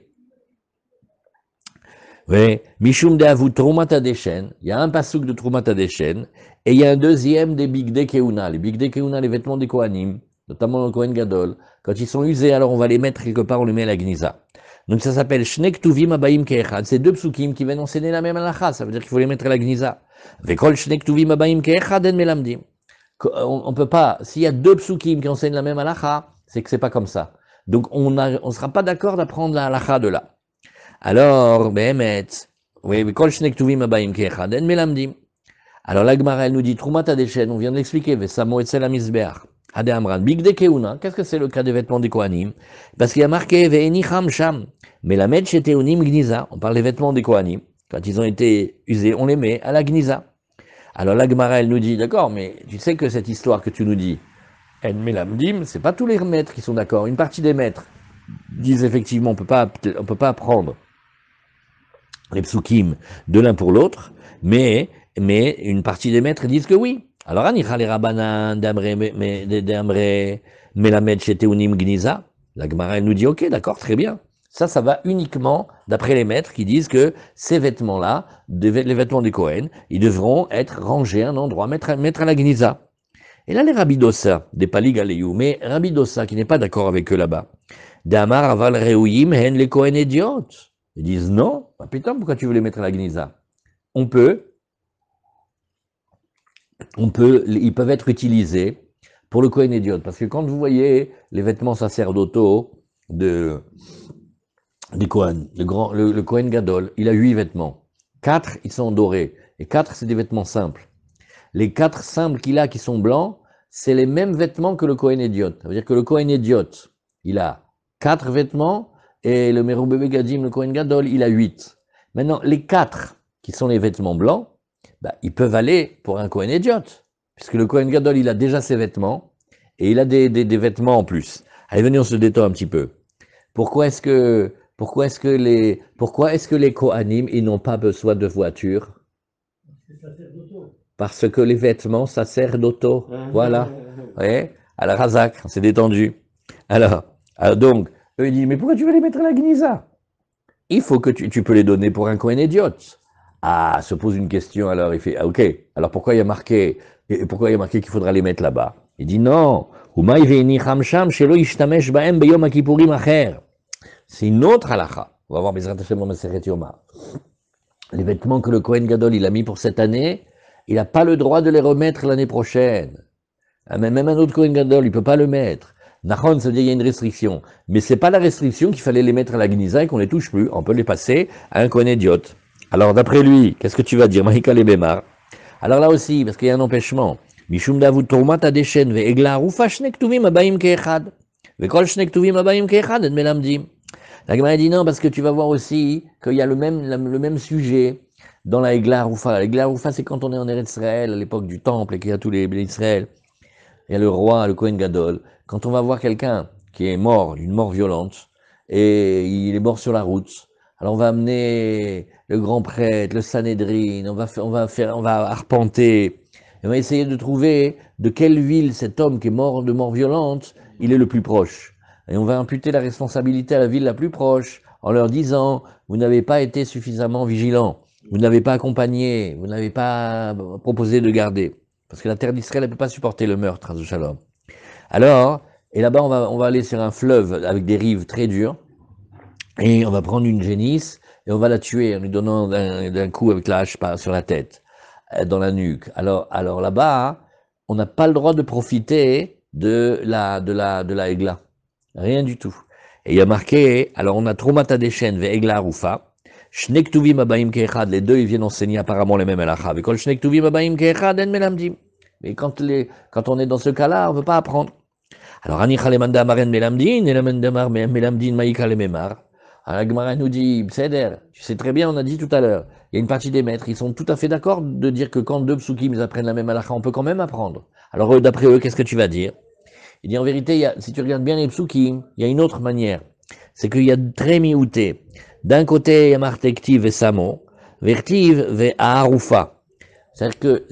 Oui, Mishum de Avut Trumata Deshen, il y a un pasouk de Trumata Deshen, et il y a un deuxième des Bigde Keuna. Les Bigde Keuna, les vêtements des Kohanim, notamment le Kohen Gadol, quand ils sont usés, alors on va les mettre quelque part, on les met à la Gnisa. Donc ça s'appelle Shnek Tuvim Abayim Keechad, c'est deux psukim qui viennent enseigner la même halakha, ça veut dire qu'il faut les mettre à la Gnisa. Vekol Shnek Tuvim Abayim Keechad en Melamdim. On peut pas, s'il y a deux psukim qui enseignent la même halakha, c'est que c'est pas comme ça. Donc on sera pas d'accord d'apprendre la halakha de là. Alors, Behemet, oui, kol shnek tuvim abayim keechad en melamdim. Alors la Gemara, elle nous dit, Trumata Deshen, on vient de l'expliquer, Vesamo etzel amizbeach, Ade Amran, Bigde Keuna, qu'est-ce que c'est le cas des vêtements des Kohanim? Parce qu'il y a marqué, Ve'eni cham sham, melamed sheteunim gniza, on parle des vêtements des Kohanim, quand ils ont été usés, on les met à la gniza. Alors la Gemara, elle nous dit, d'accord, mais tu sais que cette histoire que tu nous dis, en melamdim, c'est pas tous les maîtres qui sont d'accord. Une partie des maîtres disent effectivement, on peut pas apprendre les psukim de l'un pour l'autre, mais une partie des maîtres disent que oui. Alors, Anicha les Rabbanan d'Amre Melamed Sheteunim Gniza, la Gemara elle nous dit ok, d'accord, très bien. Ça va uniquement d'après les maîtres qui disent que ces vêtements-là, les vêtements des Kohen, ils devront être rangés à un endroit, mettre à la Gniza. Et là, les Rabidosa, des Pali Galéou, mais Rabidosa qui n'est pas d'accord avec eux là-bas, Damar Aval Reuyim Hen les Kohen idiotes. Ils disent non, ah, putain, pourquoi tu veux les mettre à la Gnisa? Ils peuvent être utilisés pour le Kohen Idiot. Parce que quand vous voyez les vêtements sacerdotaux des Kohen, le Kohen Gadol, il a 8 vêtements. 4, ils sont dorés. Et 4, c'est des vêtements simples. Les 4 simples qu'il a qui sont blancs, c'est les mêmes vêtements que le Kohen Idiot. Ça veut dire que le Kohen Idiot, il a 4 vêtements, et le Meroubé Gadim, le Kohen Gadol, il a 8. Maintenant, les 4 qui sont les vêtements blancs, bah, ils peuvent aller pour un Kohen Idiot. Puisque le Kohen Gadol, il a déjà ses vêtements, et il a des vêtements en plus. Allez, venez, on se détend un petit peu. Pourquoi est-ce que les Kohanim, ils n'ont pas besoin de voiture? Parce que les vêtements sacerdotaux, voilà. Ouais. Alors, Razak, on s'est détendu. Alors donc, eux, ils disent, mais pourquoi tu veux les mettre à la Gnisa? Il faut que tu peux les donner pour un Kohen Idiot. Ah, se pose une question, alors il fait, ah, ok, alors pourquoi il y a marqué qu'il faudra les mettre là-bas? Il dit non, c'est une autre halakha. On va voir Bezrat Hashem dans Masechet Yoma. Les vêtements que le Kohen Gadol il a mis pour cette année, il n'a pas le droit de les remettre l'année prochaine. Même un autre Kohen Gadol, il ne peut pas le mettre. Nachon, ça veut dire qu'il y a une restriction. Mais ce n'est pas la restriction qu'il fallait les mettre à la Gnisa et qu'on ne les touche plus. On peut les passer à un Kohen Idiot. Alors d'après lui, qu'est-ce que tu vas dire? Mahika le Bémar. Alors là aussi, parce qu'il y a un empêchement. Mishum davut tourmat adeshen ve'egla rufa shne ktuvim abaim ke'echad. Ve'kol shne ktuvim abaim ke'echad et melamdim. La Gemara dit non, parce que tu vas voir aussi qu'il y a le même sujet dans la Egla Rufa. La Egla Rufa, c'est quand on est en Eretz Israël, à l'époque du temple, et qu'il y a tous les Israël. Il y a le roi, le Kohen Gadol. Quand on va voir quelqu'un qui est mort, d'une mort violente, et il est mort sur la route, alors on va amener le grand prêtre, le Sanhédrin, on va arpenter, et on va essayer de trouver de quelle ville cet homme qui est mort de mort violente, il est le plus proche. Et on va imputer la responsabilité à la ville la plus proche, en leur disant, vous n'avez pas été suffisamment vigilant, vous n'avez pas accompagné, vous n'avez pas proposé de garder. Parce que la terre d'Israël, elle ne peut pas supporter le meurtre, de Shalom. Alors, et là-bas, on va aller sur un fleuve avec des rives très dures, et on va prendre une génisse, et on va la tuer en lui donnant d'un coup avec la hache sur la tête, dans la nuque. Alors là-bas, on n'a pas le droit de profiter de la Egla. Rien du tout. Et il y a marqué, alors on a Troumata Deshen ve Egla Rufa, Shnek Tuvim Abaim Keechad, les deux ils viennent enseigner apparemment les mêmes halakha. Vekol Shnek Tuvim Abaim Keechad en Melamdim. Mais quand on est dans ce cas-là, on ne veut pas apprendre. Alors Anicha Lemanda Maren Melamdin, et Lemandamar Melamdin Maïka Lememar. Alors la Gemara nous dit, Pseder, tu sais très bien, on a dit tout à l'heure, il y a une partie des maîtres, ils sont tout à fait d'accord de dire que quand deux psukim ils apprennent la même halakha, on peut quand même apprendre. Alors d'après eux, qu'est-ce que tu vas dire? Il dit en vérité, si tu regardes bien les psukim, il y a une autre manière. C'est qu'il y a très miouté. D'un côté, il y a martektiv et samo, vertiv et aharufa. C'est-à-dire que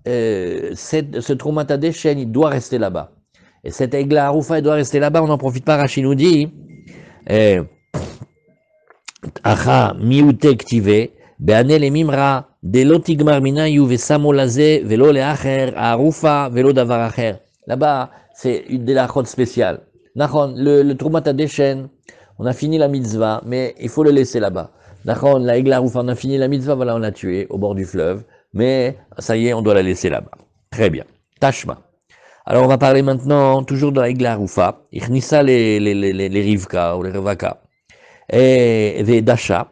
ce traumata d'échelle, il doit rester là-bas. Et cette Egla Arufa, il doit rester là-bas, on n'en profite pas. Rachid nous dit, Acha miouté ktive, be'ane le mimra, de lotigmar minayu ve samo laze, velo le acher, aharufa, velo davar acher. Là-bas, c'est une des lachot spéciales. Nachon, le Troumata Deshen, on a fini la mitzvah, mais il faut le laisser là-bas. Nachon, la Egla Rufa, on a fini la mitzvah, voilà, on l'a tué au bord du fleuve, mais ça y est, on doit la laisser là-bas. Très bien. Tashma. Alors, on va parler maintenant, toujours de la Egla Rufa. Ichnissa les Rivka ou les Revaka. Et les Dasha.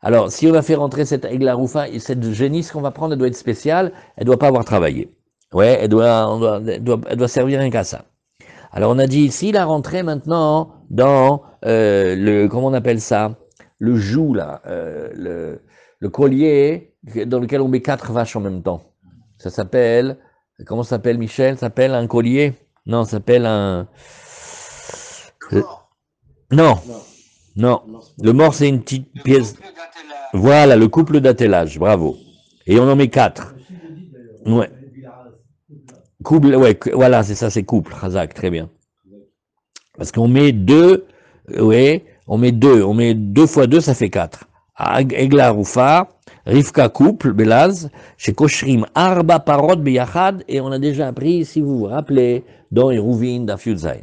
Alors, si on va faire rentrer cette Egla Rufa, cette génisse qu'on va prendre, elle doit être spéciale, elle ne doit pas avoir travaillé. Ouais, elle doit servir rien qu'à ça. Alors on a dit ici, la rentrée maintenant dans comment on appelle ça? Le joug là, le collier dans lequel on met 4 vaches en même temps. Ça s'appelle, comment ça s'appelle Michel? Ça s'appelle un collier? Non, ça s'appelle un... Non, non. Le mort c'est une petite pièce. Voilà, le couple d'attelage, bravo. Et on en met 4. Ouais. Couple, ouais, voilà, c'est ça, c'est couple, Khazak, très bien. Parce qu'on met 2, ouais, on met 2 fois 2, ça fait 4. Egla Rufa, Rivka couple, Belaz, chez Koshrim, Arba Parot Beyachad, et on a déjà appris, si vous vous rappelez, dans Eruvin d'Afiuzain.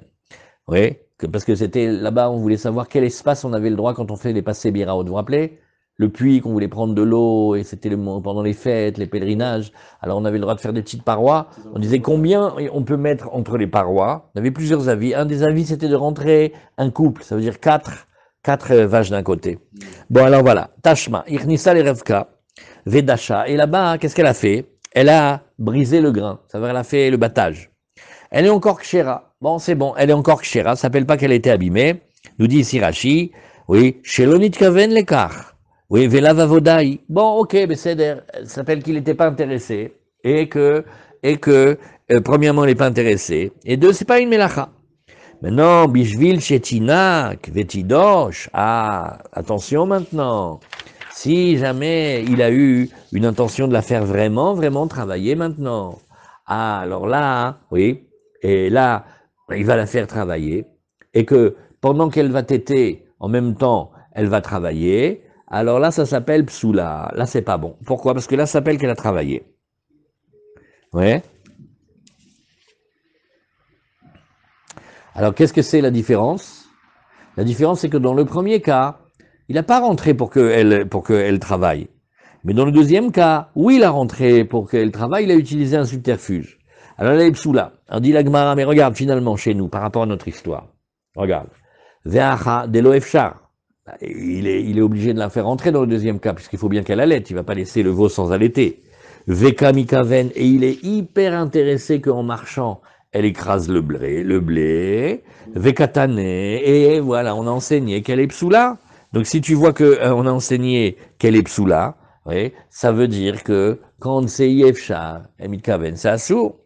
Oui, parce que c'était là-bas, on voulait savoir quel espace on avait le droit quand on fait les passés Biraot. Vous vous rappelez? le puits, qu'on voulait prendre de l'eau, et c'était pendant les fêtes, les pèlerinages, alors on avait le droit de faire des petites parois. On disait combien on peut mettre entre les parois. On avait plusieurs avis. Un des avis, c'était de rentrer un couple, ça veut dire quatre vaches d'un côté. Bon, alors voilà, Tashma, Irnissa les Revka, Vedasha, et là-bas, qu'est-ce qu'elle a fait? Elle a brisé le grain, ça veut dire elle a fait le battage. Elle est encore kshera. Bon, c'est bon, elle est encore kshera, ça s'appelle pas qu'elle a été abîmée. Nous dit ici Rashi, oui, Shelonit Kaven Lekar. Oui, Velav Avodai. Bon, ok, mais ça s'appelle qu'il n'était pas intéressé. Et que premièrement, il n'est pas intéressé. Et deux, c'est pas une melacha. Maintenant, Bishvil Shetinak, Vetidosh. Ah, attention maintenant. Si jamais il a eu une intention de la faire vraiment, vraiment travailler maintenant. Ah, alors là, oui, et là, il va la faire travailler. Et que pendant qu'elle va téter, en même temps, elle va travailler. Alors là, ça s'appelle psoula. Là, c'est pas bon. Pourquoi? Parce que là, ça s'appelle qu'elle a travaillé. Ouais. Alors, qu'est-ce que c'est la différence? La différence, c'est que dans le premier cas, il n'a pas rentré pour qu'elle travaille. Mais dans le deuxième cas, oui, il a rentré pour qu'elle travaille, il a utilisé un subterfuge. Alors là, il est psoula. Alors dit la Gemara, mais regarde, finalement, chez nous, par rapport à notre histoire. Regarde. Ve'acha delo efshar. Il est obligé de la faire rentrer dans le deuxième cas, puisqu'il faut bien qu'elle allaite, il ne va pas laisser le veau sans allaiter. Veka mikaven, et il est hyper intéressé qu'en marchant, elle écrase le blé, vekatane, et voilà, on a enseigné qu'elle est psoula. Donc si tu vois qu'on a enseigné qu'elle est psoula, oui, ça veut dire que quand c'est yefshar, et mikaven, c'est assour.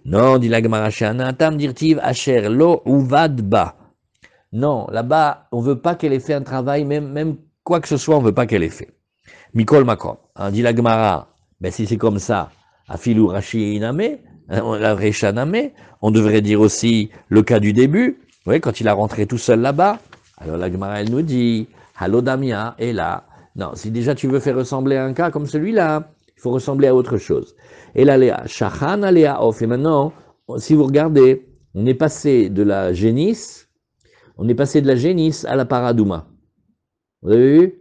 Non, dit la Gemara, tam dirtiv asher lo uvadba. Non, là-bas, on ne veut pas qu'elle ait fait un travail, même quoi que ce soit, on ne veut pas qu'elle ait fait. Mikol Makom. Dit la Gemara, ben si c'est comme ça, Afilou Rashi Iname, la Recha Name, on devrait dire aussi le cas du début, oui, quand il a rentré tout seul là-bas. Alors la Gemara, elle nous dit, Halodamia est là. Non, si déjà tu veux faire ressembler à un cas comme celui-là, il faut ressembler à autre chose. Et là, Léa, Shachan Aléa Off. Et maintenant, si vous regardez, on est passé de la génisse, à la paradouma. Vous avez vu?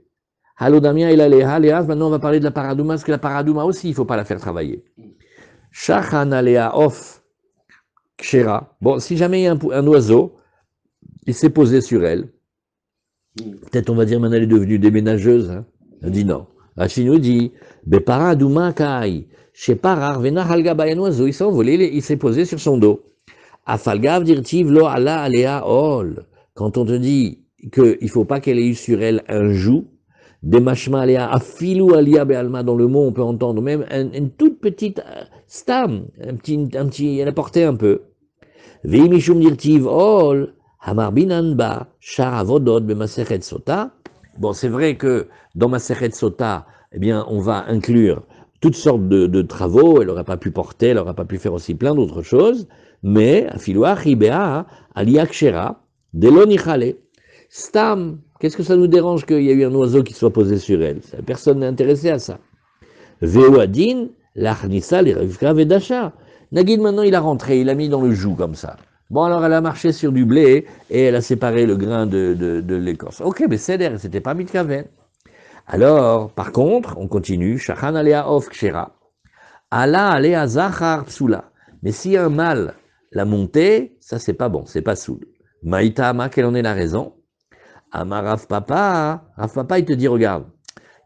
Halodamia et la Léa. Maintenant, on va parler de la paradouma, parce que la paradouma aussi, il ne faut pas la faire travailler. Shachan Aléa Off Kshera. Bon, si jamais il y a un oiseau, il s'est posé sur elle. Peut-être on va dire maintenant elle est devenue déménageuse. Hein. Elle dit non. Rachid nous dit, Beparadouma Kai. Chez Parar, Vena Halgaba, un oiseau, il s'est envolé, il s'est posé sur son dos. Afalgav dirtiv lo ala alea ol. Quand on te dit qu'il ne faut pas qu'elle ait eu sur elle un joug, des machma alea afilou alia bealma, dans le mot on peut entendre même une toute petite stam, un petit, elle a porté un peu. Veimishum dirtiv ol, hamarbinanba, sharavodot bemasechet sota. Bon, c'est vrai que dans Masechet Sota, eh bien, on va inclure toutes sortes de travaux, elle n'aurait pas pu porter, elle n'aurait pas pu faire aussi plein d'autres choses, mais, afiloua chibea, aliakshera, delonichale. Stam, qu'est-ce que ça nous dérange qu'il y ait eu un oiseau qui soit posé sur elle? Personne n'est intéressé à ça. Veoadin, l'achnissa, les revka vedasha. Nagid, maintenant, il a rentré, il a mis dans le joug comme ça. Bon, alors elle a marché sur du blé et elle a séparé le grain de l'écorce. Ok, mais c'est d'air, c'était pas mitkaven. Alors, par contre, on continue. Shachan alea of kshera. Ala alea zachar psula. Mais si un mâle l'a monté, ça c'est pas bon, c'est pas soul. Maïta ama, quelle en est la raison? Ama Rav Papa, il te dit, regarde,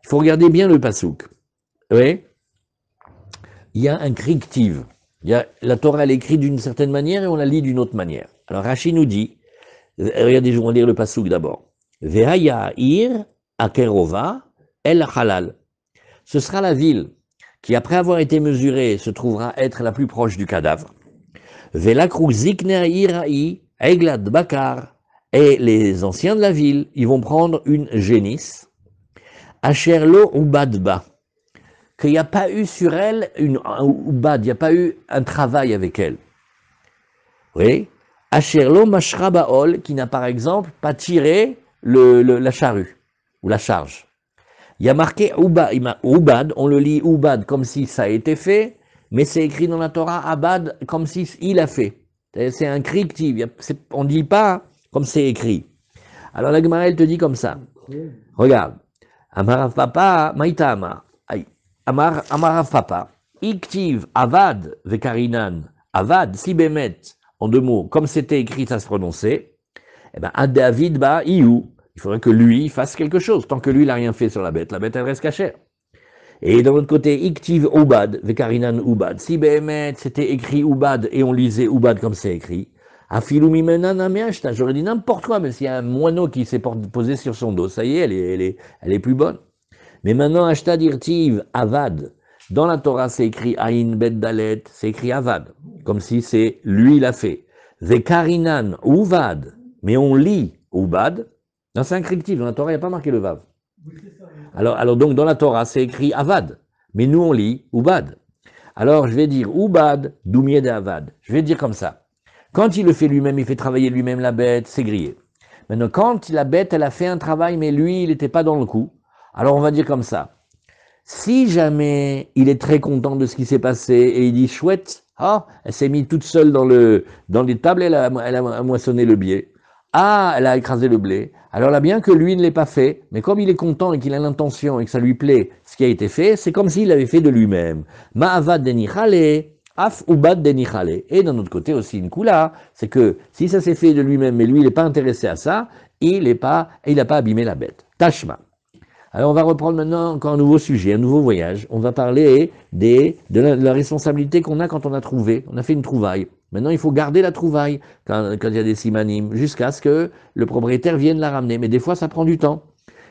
il faut regarder bien le pasouk. Oui? Il y a un kriktiv. La Torah, elle est écrite d'une certaine manière et on la lit d'une autre manière. Alors Rashi nous dit, regardez, je vais lire le pasouk d'abord. Vehaya ir akerova el halal. Ce sera la ville qui, après avoir été mesurée, se trouvera être la plus proche du cadavre. Velakru zikner irai eglad bakar. Et les anciens de la ville, ils vont prendre une génisse. Asherlo ubadba. Qu'il n'y a pas eu sur elle un ubad, il n'y a pas eu un travail avec elle. Oui. Asherlo mashrabaol, qui n'a par exemple pas tiré la charrue, ou la charge. Il y a marqué ubad, on le lit ubad comme si ça a été fait, mais c'est écrit dans la Torah abad comme si il a fait. C'est un kriktiv, on ne dit pas comme c'est écrit. Alors la Gemara, elle te dit comme ça. Regarde. Amarav Papa, Maïtama. Amarav Papa. Iktiv, Avad, Vekarinan. Avad, si Bémet, en deux mots, comme c'était écrit, ça se prononçait, eh ben, Ad David, bah, Iou. Il faudrait que lui fasse quelque chose. Tant que lui, il n'a rien fait sur la bête, elle reste cachée. Et d'un autre côté, Iktiv Ubad, Vekarinan Ubad. Si Bémet, c'était écrit Ubad et on lisait Ubad comme c'est écrit, Afilou Mimenan Amiashta, j'aurais dit n'importe quoi, mais s'il y a un moineau qui s'est posé sur son dos, ça y est, elle est plus bonne. Mais maintenant, Ashta Dirtiv Avad, dans la Torah, c'est écrit Aïn Bet Dalet, c'est écrit Avad, comme si c'est lui l'a fait. Vekarinan Uvad, mais on lit Ubad, non, c'est inscriptif, dans la Torah, il n'y a pas marqué le Vav. Alors donc dans la Torah, c'est écrit Avad, mais nous on lit Ubad. Alors je vais dire Ubad, Doumier de Avad. Je vais dire comme ça. Quand il le fait lui-même, il fait travailler lui-même la bête, c'est grillé. Maintenant, quand la bête, elle a fait un travail, mais lui, il n'était pas dans le coup, alors on va dire comme ça. Si jamais il est très content de ce qui s'est passé et il dit chouette, elle s'est mise toute seule dans les tables, elle a moissonné le blé. Elle a écrasé le blé. Alors là, bien que lui ne l'ait pas fait, mais comme il est content et qu'il a l'intention et que ça lui plaît, ce qui a été fait, c'est comme s'il l'avait fait de lui-même. Ma'avad denichale, af ubad denichale. Et d'un autre côté aussi une kula, c'est que si ça s'est fait de lui-même, mais lui il n'est pas intéressé à ça, il n'a pas abîmé la bête. Tashma. Alors on va reprendre maintenant encore un nouveau sujet, un nouveau voyage. On va parler de la responsabilité qu'on a quand on a trouvé, on a fait une trouvaille. Maintenant, il faut garder la trouvaille quand il y a des simanim, jusqu'à ce que le propriétaire vienne la ramener. Mais des fois, ça prend du temps.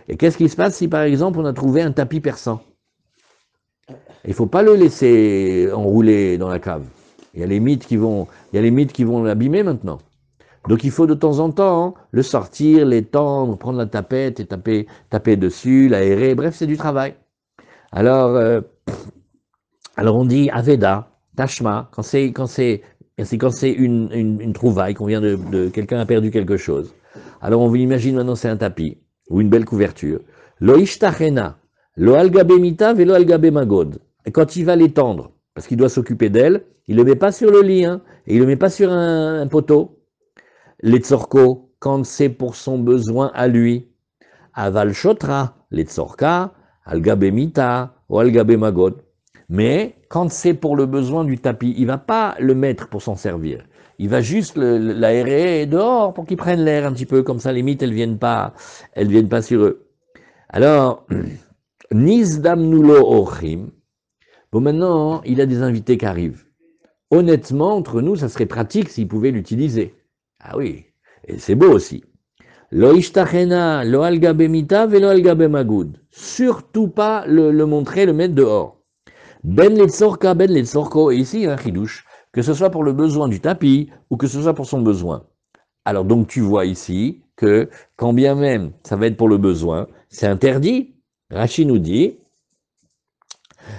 Et qu'est-ce qui se passe si, par exemple, on a trouvé un tapis persan? Il ne faut pas le laisser enrouler dans la cave. Il y a les mythes qui vont l'abîmer maintenant. Donc il faut de temps en temps le sortir, l'étendre, prendre la tapette et taper dessus, l'aérer. Bref, c'est du travail. Alors on dit Aveda, Tashma, quand c'est une trouvaille, qu'on vient de quelqu'un a perdu quelque chose. Alors on vous imagine maintenant c'est un tapis ou une belle couverture. Lo ishtachena, lo algabe mita velo algabe magod. Et quand il va l'étendre, parce qu'il doit s'occuper d'elle, il le met pas sur le lit, et il le met pas sur un poteau. Les tzorko, quand c'est pour son besoin à lui. Aval shotra, les tzorka, algabe mita ou algabe magod. Mais quand c'est pour le besoin du tapis, il va pas le mettre pour s'en servir. Il va juste l'aérer dehors pour qu'il prenne l'air un petit peu, comme ça les mythes elles viennent pas sur eux. Alors, Nizdam nulo ochim. Bon maintenant, il a des invités qui arrivent. Honnêtement, entre nous, ça serait pratique s'il pouvait l'utiliser. Ah oui, et c'est beau aussi. Lo ishtachena, lo algabe mita, velo algabe magud. Surtout pas le montrer, le mettre dehors. Ben letzorka, ben letzorko, et ici un chidouche, que ce soit pour le besoin du tapis ou que ce soit pour son besoin. Alors donc tu vois ici que quand bien même ça va être pour le besoin, c'est interdit. Rashi nous dit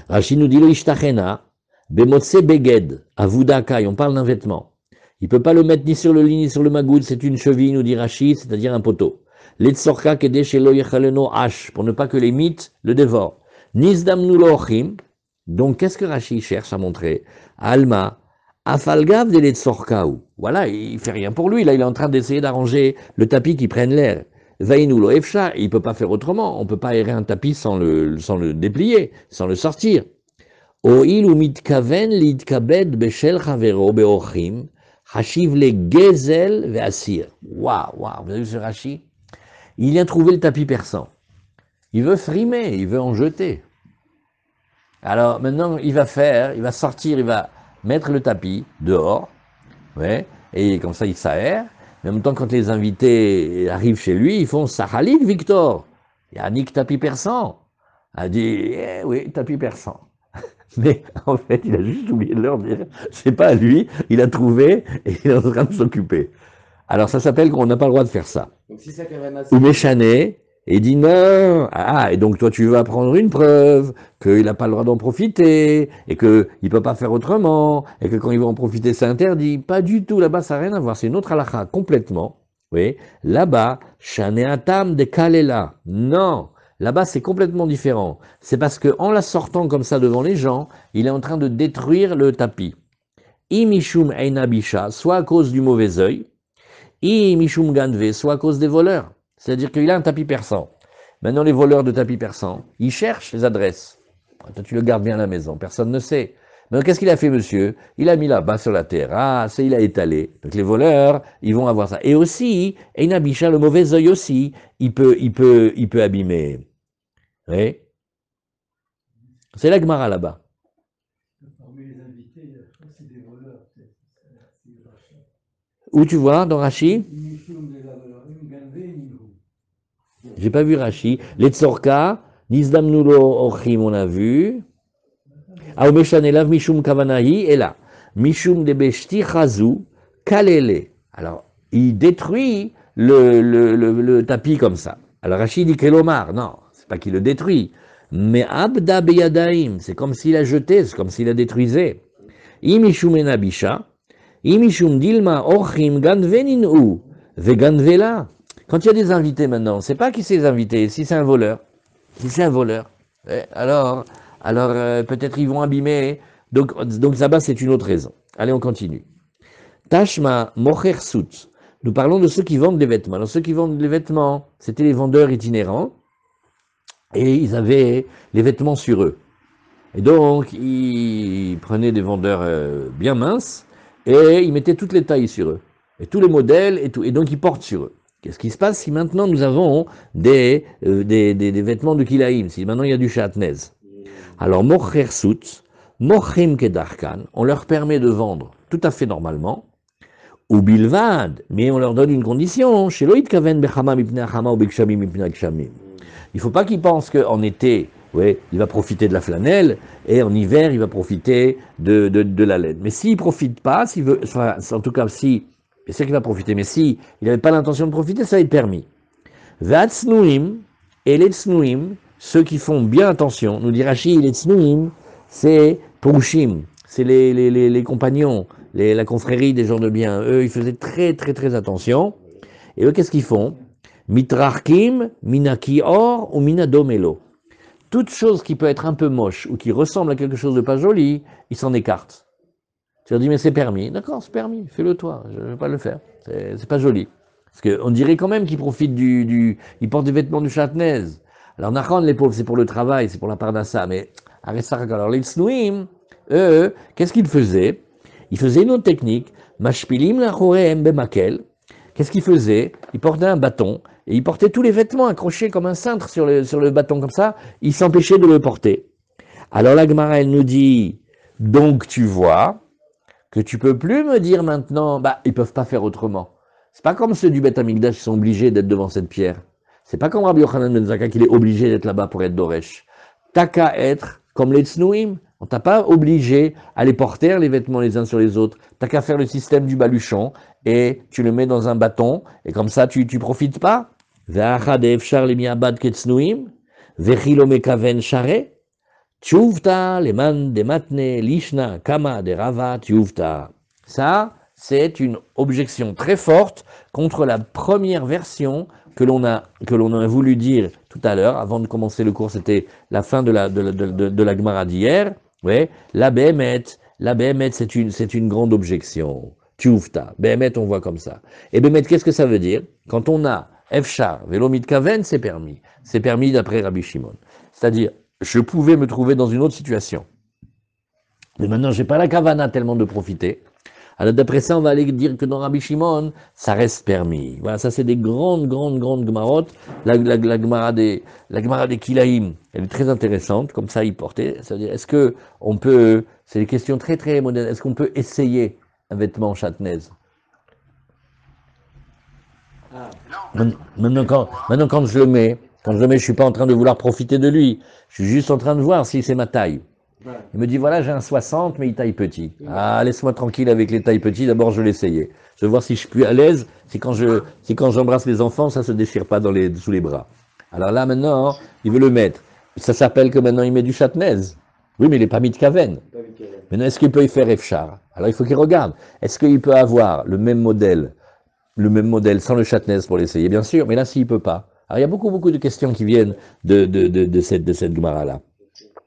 le ishtachena, bemotse beged, avudakai, on parle d'un vêtement. Il peut pas le mettre ni sur le lit ni sur le magoud, c'est une cheville, nous dit Rashi, c'est-à-dire un poteau. Letzorka kede shelo yechaleno ash, pour ne pas que les mythes le dévorent. Nizdam nulochim. Donc, qu'est-ce que Rashi cherche à montrer? Alma, afalgav de letzorkaou. Voilà, il fait rien pour lui. Là, il est en train d'essayer d'arranger le tapis qui prenne l'air. Vainu lo efsha, il peut pas faire autrement. On peut pas aérer un tapis sans le déplier, sans le sortir. Oil ou mitkaven litkabed beshel chavero beochim, hashiv le gezel ve'asir. Waouh, vous avez vu ce Rashi? Il vient trouver le tapis persan. Il veut frimer, il veut en jeter. Alors maintenant, il va sortir, il va mettre le tapis dehors, ouais, et comme ça il s'aère. Mais en même temps, quand les invités arrivent chez lui, ils font Sahalik Victor, Yannick tapis persan. A dit, oui, tapis persan. Mais en fait, il a juste oublié de leur dire, c'est pas à lui, il a trouvé et il est en train de s'occuper. Alors ça s'appelle qu'on n'a pas le droit de faire ça. Donc si ça Ou méchané. Et il dit non, et donc toi tu vas prendre une preuve qu'il n'a pas le droit d'en profiter, et qu'il ne peut pas faire autrement, et que quand il va en profiter c'est interdit. Pas du tout, là-bas ça n'a rien à voir, c'est une autre halakha complètement. Oui, là-bas, shaneatam de kalela. Non, là-bas c'est complètement différent. C'est parce qu'en la sortant comme ça devant les gens, il est en train de détruire le tapis. Imishum einabisha, soit à cause du mauvais œil, imishum ganve, soit à cause des voleurs. C'est-à-dire qu'il a un tapis persan. Maintenant, les voleurs de tapis persans, ils cherchent les adresses. Toi, tu le gardes bien à la maison, personne ne sait. Mais qu'est-ce qu'il a fait, monsieur? Il a mis là-bas sur la terrasse et il a étalé. Donc les voleurs, ils vont avoir ça. Et aussi, Einabicha, le mauvais œil aussi, il peut abîmer. Oui. C'est la Gemara là-bas. Parmi les invités, je crois que c'est des voleurs. Où tu vois, dans Rashi? J'ai pas vu Rashi. Les Tzorka, Nizdamnulo Ochim, on a vu. Aomeshanelav Mishum Kavanahi, et là. Mishum de Beshti Chazou, Kalele. Alors, il détruit le tapis comme ça. Alors Rashi dit Kelomar. Non, c'est pas qu'il le détruit. Mais Abda Beyadaim, c'est comme s'il a jeté, c'est comme s'il a détruisé. Imishum Enabisha, Imishum Dilma Ochim Ganveninu, Veganvela. Quand il y a des invités maintenant, c'est pas qui c'est les invités, si c'est un voleur. Si c'est un voleur. Alors peut-être ils vont abîmer. Donc là-bas, c'est une autre raison. Allez, on continue. Tashma Mocher Sout. Nous parlons de ceux qui vendent des vêtements. Alors, ceux qui vendent des vêtements, c'était les vendeurs itinérants. Et ils avaient les vêtements sur eux. Et donc, ils prenaient des vendeurs bien minces et ils mettaient toutes les tailles sur eux. Et tous les modèles et tout. Et donc, ils portent sur eux. Qu'est-ce qui se passe si maintenant nous avons des vêtements de Kilaïm, si maintenant il y a du Shatnez? Alors, Mocher Sout, Mochim Kedarkan, on leur permet de vendre tout à fait normalement, ou Bilvad, mais on leur donne une condition, chez Loïd Kaven Bechama Mipne Achama ou Bekshamim Mipne Akshamim. Il ne faut pas qu'ils pensent qu'en été, ouais, il va profiter de la flanelle, et en hiver, il va profiter de la laine. Mais s'il ne profite pas, s'il veut, enfin, en tout cas, si, c'est qu'il va profiter, mais si il n'avait pas l'intention de profiter, ça va être permis. Vatsnuim, et les tsnuim, ceux qui font bien attention, nous dit Rashi, les tsnuim, c'est Purushim, c'est les compagnons, la confrérie des gens de bien. Eux, ils faisaient très, très, très attention. Et eux, qu'est-ce qu'ils font? Mitrarkim, minaki or ou minadomelo. Toute chose qui peut être un peu moche ou qui ressemble à quelque chose de pas joli, ils s'en écartent. Tu leur dis, mais c'est permis. D'accord, c'est permis, fais-le toi, je ne vais pas le faire. C'est pas joli. Parce qu'on dirait quand même qu'ils profitent ils portent des vêtements du Shatnez. Alors, Nachon, les pauvres, c'est pour le travail, c'est pour la parnassa, mais Aressarak, alors les Tsnouim, eux, qu'est-ce qu'ils faisaient? Ils faisaient une autre technique, Mashpilim la bemakel. Qu'est-ce qu'ils faisaient? Ils portaient un bâton, et ils portaient tous les vêtements accrochés comme un cintre sur le bâton, comme ça, ils s'empêchaient de le porter. Alors la Gemara, elle nous dit, donc tu vois, que tu peux plus me dire maintenant, bah, ils peuvent pas faire autrement. C'est pas comme ceux du Beth Amikdash qui sont obligés d'être devant cette pierre. C'est pas comme Rabbi Yochanan ben Zakkai qu'il est obligé d'être là-bas pour être Doresh. T'as qu'à être comme les Tznuim. On t'a pas obligé à les porter les vêtements les uns sur les autres. T'as qu'à faire le système du baluchon et tu le mets dans un bâton et comme ça tu profites pas. Ve'achad efshar lemiabad ketznuim, ve'chilo mekaven share. Tchuvta, leman de matne, lishna, kama, de rava, tchuvta. Ça, c'est une objection très forte contre la première version que l'on a voulu dire tout à l'heure, avant de commencer le cours, c'était la fin de la Gemara d'hier. Ouais, la Behemet, c'est une grande objection. Tchuvta, Behemet, on voit comme ça. Et Behemet, qu'est-ce que ça veut dire? Quand on a Efshar, Velomit Kaven, c'est permis. C'est permis d'après Rabbi Shimon. C'est-à-dire, je pouvais me trouver dans une autre situation. Mais maintenant, j'ai pas la kavana tellement de profiter. Alors d'après ça, on va aller dire que dans Rabbi Shimon, ça reste permis. Voilà, ça c'est des grandes gemarotes. La gemara des Kilaïm, elle est très intéressante, comme ça, il portait. C'est-à-dire, est-ce que on peut, c'est des questions très très modernes, est-ce qu'on peut essayer un vêtement chatnaise? Maintenant, quand je le mets, je suis pas en train de vouloir profiter de lui. Je suis juste en train de voir si c'est ma taille. Il me dit, voilà, j'ai un 60, mais il taille petit. Ah, laisse-moi tranquille avec les tailles petits. D'abord, je vais l'essayer. Je vais voir si je suis à l'aise. C'est quand j'embrasse les enfants, ça se déchire pas sous les bras. Alors là, maintenant, il veut le mettre. Ça s'appelle que maintenant, il met du chatnaise. Oui, mais il n'est pas mis de Kaven. Maintenant, est-ce qu'il peut y faire Efchar? Alors, il faut qu'il regarde. Est-ce qu'il peut avoir le même modèle sans le chatnaise pour l'essayer? Bien sûr, mais là, s'il peut pas. Alors, il y a beaucoup de questions qui viennent de cette Gemara-là.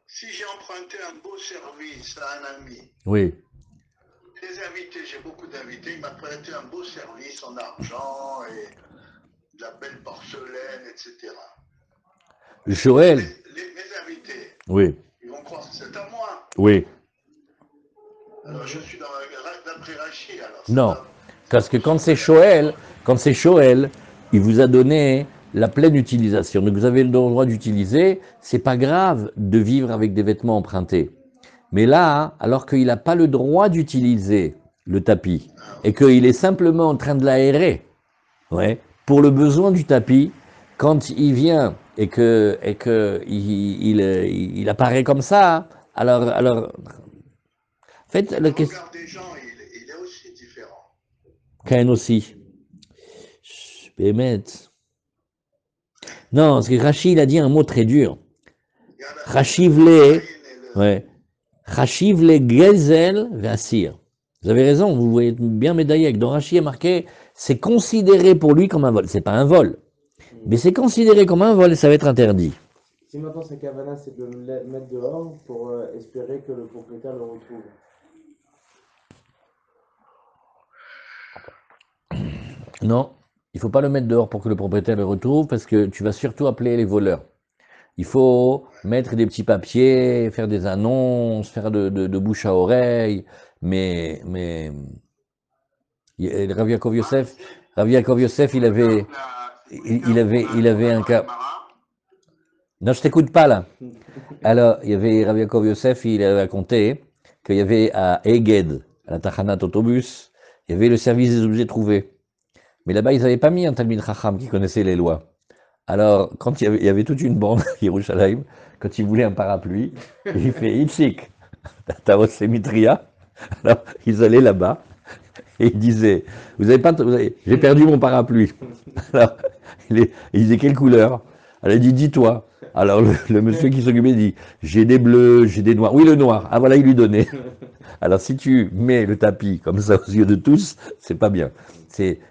Si j'ai emprunté un beau service à un ami, Oui. des invités, j'ai beaucoup d'invités, il m'a prêté un beau service en argent et de la belle porcelaine, etc. Joël, Mes invités, oui, ils vont croire que c'est à moi. oui. Alors je suis d'après Rachid, alors. Non, parce que quand c'est Joël, il vous a donné la pleine utilisation. Donc vous avez le droit d'utiliser, c'est pas grave de vivre avec des vêtements empruntés. Mais là, alors qu'il n'a pas le droit d'utiliser le tapis, et qu'il est simplement en train de l'aérer, ouais, pour le besoin du tapis, quand il vient et que il apparaît comme ça, alors en fait, Le la question, regard des gens, il est aussi différent. Cain aussi. Bémet. Non, parce que Rachid il a dit un mot très dur. Il y en a- Rachid le voulait, Marine et le- ouais, Rachid voulait Gezel Vassir. Vous avez raison, vous voyez bien médaillé. Dans Rachid est marqué, c'est considéré pour lui comme un vol. C'est pas un vol, mais c'est considéré comme un vol et ça va être interdit. Si maintenant sa cavana c'est de le mettre dehors pour espérer que le propriétaire le retrouve. Non, il faut pas le mettre dehors pour que le propriétaire le retrouve parce que tu vas surtout appeler les voleurs. Il faut mettre des petits papiers, faire des annonces, faire de bouche à oreille, mais Rav Yaakov Yosef, il avait un cas. Non, je t'écoute pas là. Alors, il y avait Rav Yaakov Yosef, il avait raconté qu'il y avait à Eged, à la Tachanat Autobus, il y avait le service des objets trouvés. Mais là-bas, ils n'avaient pas mis un Talmid Chacham qui connaissait les lois. Alors, quand il y avait toute une bande à Yerushalayim, quand il voulait un parapluie, il fait Itchik, Taos Semitria. Alors, ils allaient là-bas et ils disaient, j'ai perdu mon parapluie. Alors, il disait, quelle couleur? Alors, il dit, dis-toi. Alors, le monsieur qui s'occupait dit, j'ai des bleus, j'ai des noirs. Oui, le noir. Ah, voilà, il lui donnait. Alors, si tu mets le tapis comme ça aux yeux de tous, c'est pas bien.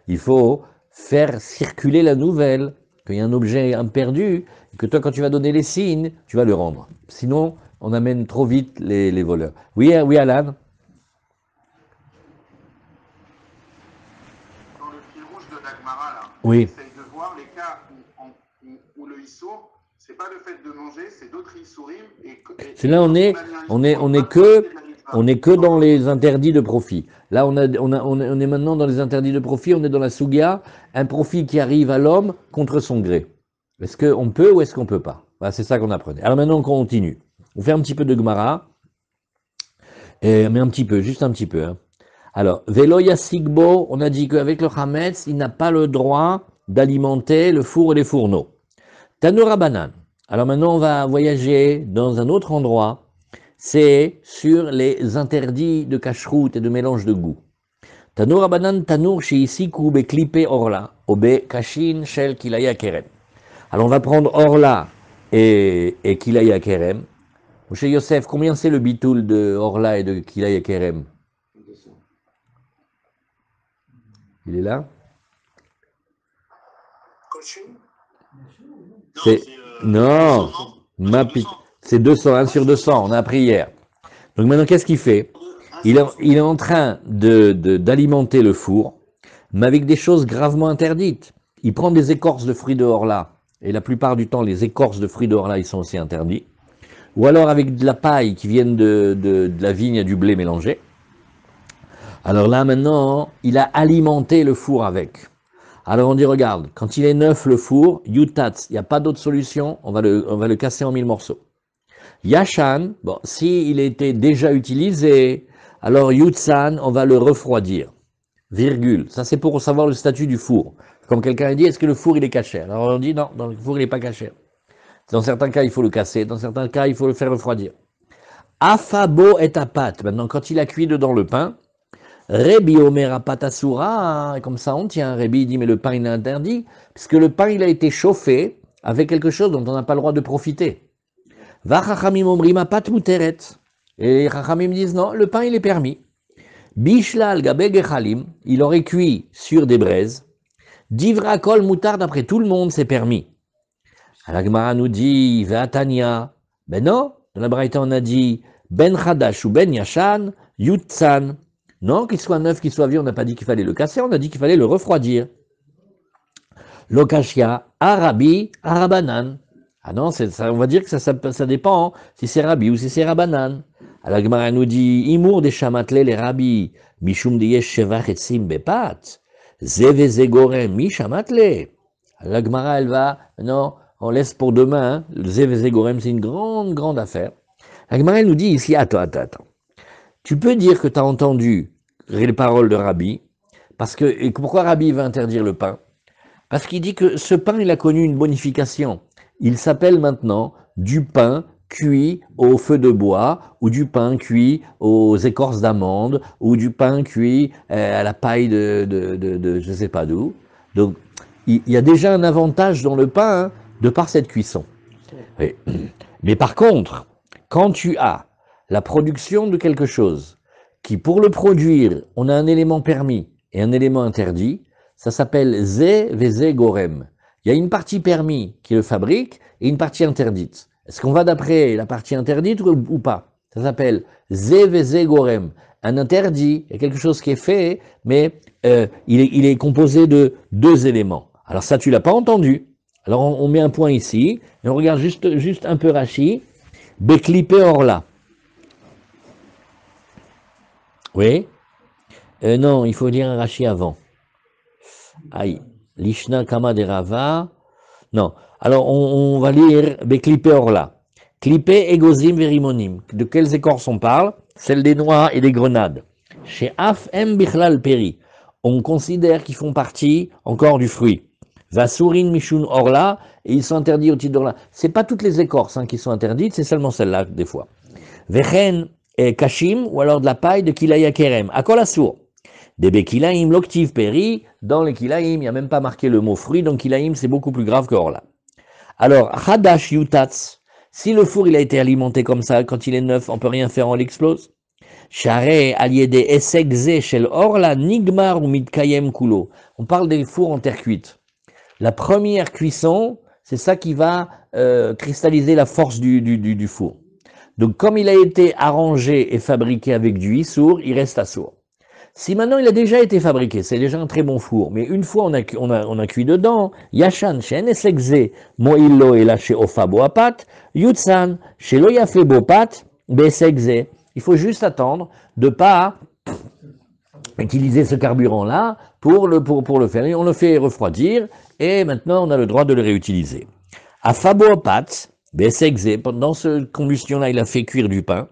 Il faut faire circuler la nouvelle, qu'il y a un objet perdu, que toi, quand tu vas donner les signes, tu vas le rendre. Sinon, on amène trop vite les voleurs. Oui, oui, Alan? Dans le fil rouge de Dagmara, là, Oui. essaye de voir les cas où le issour, c'est pas le fait de manger, c'est d'autres issourim. C'est là, on est que dans les interdits de profit. Là, on est maintenant dans les interdits de profit, on est dans la Sugia, un profit qui arrive à l'homme contre son gré. Est-ce qu'on peut ou est-ce qu'on peut pas? Voilà, c'est ça qu'on apprenait. Alors maintenant, on continue. On fait un petit peu de Gemara, mais un petit peu, juste un petit peu. Hein. Alors, Velo Yasigbo, on a dit qu'avec le Hametz, il n'a pas le droit d'alimenter le four et les fourneaux. Tanura Banan. Alors maintenant, on va voyager dans un autre endroit. C'est sur les interdits de cacheroute et de mélange de goût. Tanura Banan Tanur chez ici Koube Klipe Orla, Obe Kashin Shel Kilaya Kerem. Alors on va prendre Orla et Kilaya Kerem. Moshe Yosef, combien c'est le bitoul de Orla et de Kilaya Kerem? Il est là? C'est non, c'est 200, 1 sur 200, on a appris hier. Donc maintenant, qu'est-ce qu'il fait? Il est en train d'alimenter le four, mais avec des choses gravement interdites. Il prend des écorces de fruits de Orla, et la plupart du temps, les écorces de fruits de Orla, ils sont aussi interdits. Ou alors avec de la paille qui viennent de la vigne et du blé mélangé. Alors là, maintenant, il a alimenté le four avec. Alors on dit, regarde, quand il est neuf le four, yutat, il n'y a pas d'autre solution, on va le casser en 1000 morceaux. Yashan, bon, s'il était déjà utilisé, alors yutsan, on va le refroidir. Virgule. Ça c'est pour savoir le statut du four. Comme quelqu'un a dit, est-ce que le four il est caché? Alors on dit non, dans le four il n'est pas caché. Dans certains cas il faut le casser, dans certains cas il faut le faire refroidir. Afabo et pâte. Maintenant quand il a cuit dedans le pain, Rebi Omer Patasura, comme ça on tient. Rebi dit mais le pain il est interdit, puisque le pain il a été chauffé avec quelque chose dont on n'a pas le droit de profiter. Va Chachamim Omrima Pat Muteret. Et les Chachamim disent non, le pain il est permis. Bishlal Gabeg Echalim, il aurait cuit sur des braises. Divra Kol Moutar, d'après tout le monde, c'est permis. La Gemara nous dit Ve'atania. Ben non, dans la Braïta on a dit Ben Chadash ou Ben Yashan, Yutzan. Non, qu'il soit neuf, qu'il soit vieux, on n'a pas dit qu'il fallait le casser, on a dit qu'il fallait le refroidir. Lokashia, Arabi, Arabanan. Ah non, ça, on va dire que ça dépend, hein, si c'est Rabbi ou si c'est Rabbanan. Alors, la Gemara nous dit, Imour des Shamatle les Rabbi, Mishum de Yesh Shevach Etzim Bepat, Zeve Gorem Mi Shamatle. La Gemara, elle va, non, on laisse pour demain, hein, le Zeve Gorem, c'est une grande affaire. La Gemara, elle nous dit ici, attends. Tu peux dire que tu as entendu les paroles de Rabbi, parce que, et pourquoi Rabbi va interdire le pain? Parce qu'il dit que ce pain, il a connu une bonification. Il s'appelle maintenant du pain cuit au feu de bois, ou du pain cuit aux écorces d'amande, ou du pain cuit à la paille de je sais pas d'où. Donc, il y a déjà un avantage dans le pain, hein, de par cette cuisson. Oui. Mais par contre, quand tu as la production de quelque chose, qui pour le produire, on a un élément permis et un élément interdit, ça s'appelle Zé Vézé Gorem. Il y a une partie permis qui le fabrique et une partie interdite. Est-ce qu'on va d'après la partie interdite ou pas? Ça s'appelle Zé Vézé Gorem. Un interdit, il y a quelque chose qui est fait, mais il est composé de deux éléments. Alors ça, tu l'as pas entendu. Alors on met un point ici, et on regarde juste un peu Rashi. Beklipe Orla. Oui. Non, il faut dire un Rashi avant. Aïe. Lishna Kama de Rava. Non. Alors, on va lire Beklipe Orla. Klipe Egozim Verimonim. De quelles écorces on parle? Celles des noix et des grenades. Chez Af M Bichlal Peri. On considère qu'ils font partie encore du fruit. Vasurin Mishun Orla. Et ils sont interdits au titre d'Orla. C'est pas toutes les écorces qui sont interdites, c'est seulement celles-là, des fois. Vechen et Kashim, ou alors de la paille de Kilaya Kerem. Akol Asur. Des Bekilaim, l'octive Peri, dans les Kilaim, il n'y a même pas marqué le mot fruit, donc Kilaim, c'est beaucoup plus grave que Orla. Alors, Hadash Yutatz, si le four il a été alimenté comme ça, quand il est neuf, on peut rien faire, on l'explose. Share Aliede Esegze Shel Orla Nigmar ou Mitkayem Kulo. On parle des fours en terre cuite. La première cuisson, c'est ça qui va cristalliser la force du four. Donc, comme il a été arrangé et fabriqué avec du issour, il reste assour. Si maintenant il a déjà été fabriqué, c'est déjà un très bon four, mais une fois on a cuit dedans, Yashan, Shen et Sekze, Moïlo et lâché au Fabo Apat, Yutsan, Shelo Yafe Bopat, Besekze. Il faut juste attendre de pas utiliser ce carburant-là pour le faire. Et on le fait refroidir et maintenant on a le droit de le réutiliser. À Fabo Apat, Besekze, pendant cette combustion-là, il a fait cuire du pain.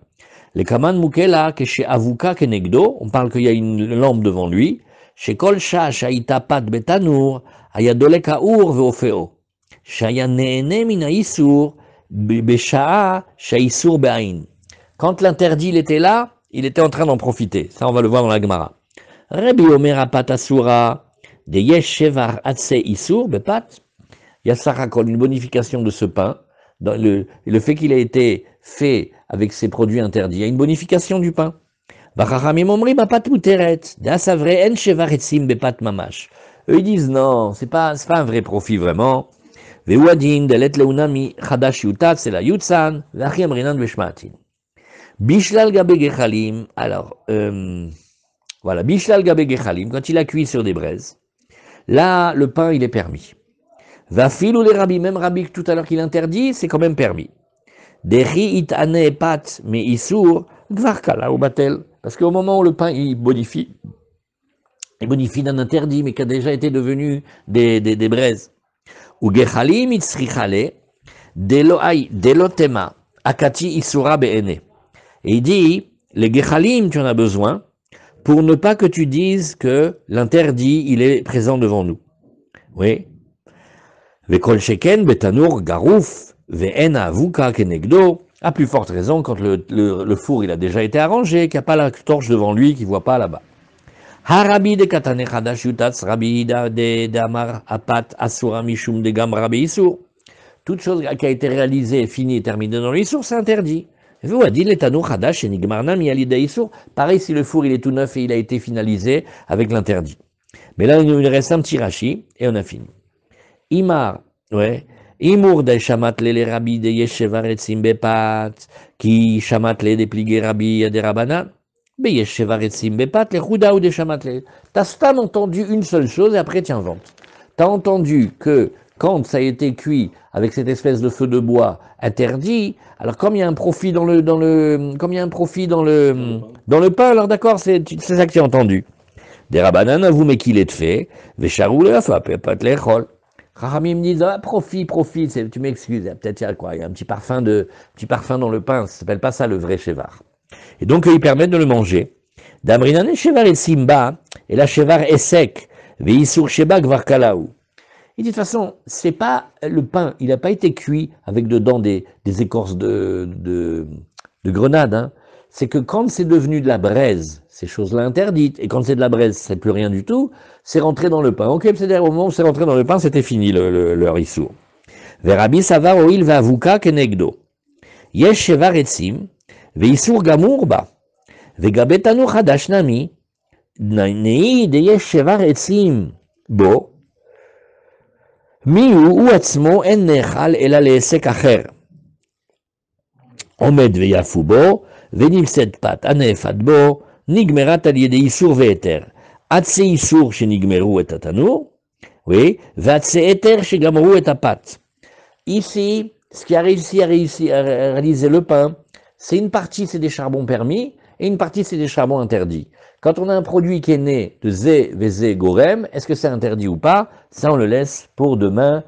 Les Kaman Mukela, que chez Avuka Kenegdo, on parle qu'il y a une lampe devant lui. Chez Kolcha, Shaita Pat Betanour, Ayadoleka Ur Veofeo. Shaya Neene Mina Isur, Beshaa, Shaisur Beain. Quand l'interdit il était là, il était en train d'en profiter. Ça, on va le voir dans la Gemara. Rabbi Omer Apat Asura, de Yesh Shevar Atse Isur, Bepat. Il y a Sarakol, une bonification de ce pain. Dans le fait qu'il a été fait avec ces produits interdits, il y a une bonification du pain. Eux ils disent non, c'est pas un vrai profit vraiment. C'est la yutsan, Bishlal gabe gechalim, alors, voilà, Bishlal gabe gechalim, quand il a cuit sur des braises, là, le pain, il est permis. Va filou les rabbis, même rabbi tout à l'heure qu'il interdit, c'est quand même permis. Deri itane pat me isur gvarkala ou batel. Parce qu'au moment où le pain il bonifie d'un interdit, mais qui a déjà été devenu des braises. Ou gechalim itzrichale delotema akati isura beene. Et il dit, les gechalim, tu en as besoin pour ne pas que tu dises que l'interdit il est présent devant nous. Oui. Vekol sheken betanur garouf ve'en avuka kenegdo, à plus forte raison quand le four il a déjà été arrangé, qu'il n'y a pas la torche devant lui, qu'il ne voit pas là-bas. Harabi de katane chadash yutatz rabi de amar apat asura mishum de gam rabi isur. Toute chose qui a été réalisée, finie et terminée dans l'isur, c'est interdit. Vous a dit les tanur chadash et nigmarna mialide isur. Pareil si le four il est tout neuf et il a été finalisé avec l'interdit. Mais là il nous reste un petit rachi et on a fini. Imar, ouais. Imur de shamatle les rabbi de yeshevaretzim bepat, qui shamatle des pligés rabbi de rabanan, be yeshevaretzim bepat, les chouda ou des shamatle. T'as stam entendu une seule chose et après tu inventes. T'as entendu que quand ça a été cuit avec cette espèce de feu de bois interdit, alors comme il y a un profit dans le pain, alors d'accord, c'est ça que tu as entendu. Des rabanan, vous mais qu'il est fait, vécharou le fa, pas te l'échol. Chachamim me disent, ah, profit, tu m'excuses, peut-être il y a quoi, il y a un petit parfum dans le pain, ça s'appelle pas ça le vrai chevar. Et donc, ils permettent de le manger. D'amrinane chevar et simba, et la chevar est sec, veisur sheba gvar kalaou. Il dit de toute façon, c'est pas le pain, il n'a pas été cuit avec dedans des écorces de grenade. Hein. C'est que quand c'est devenu de la braise, ces choses-là interdites, et quand c'est de la braise, c'est plus rien du tout, c'est rentré dans le pain. Ok, c'est-à-dire au moment où c'est rentré dans le pain, c'était fini le issour. Verabi savar oil vavuka kenegdo. Yesh shevar etzim, veisur gamur ba. Vegabetanu chadash nami, nei de yesh shevar etzim bo. מיהו הוא עצמו אין נאכל אלא לעסק אחר. עומד ויפו בו, ונפסד פת הנאפת בו, נגמרת על ידי איסור והיתר. עצי איסור שנגמרו את התנור, ועצי היתר שגמרו את הפת. Ici, ce qui a réussi à réaliser le pain, c'est une partie c'est des charbons permis, et une partie c'est des charbons interdits. Quand on a un produit qui est né de Zé, Vézé, Gorem, est-ce que c'est interdit ou pas? Ça, on le laisse pour demain.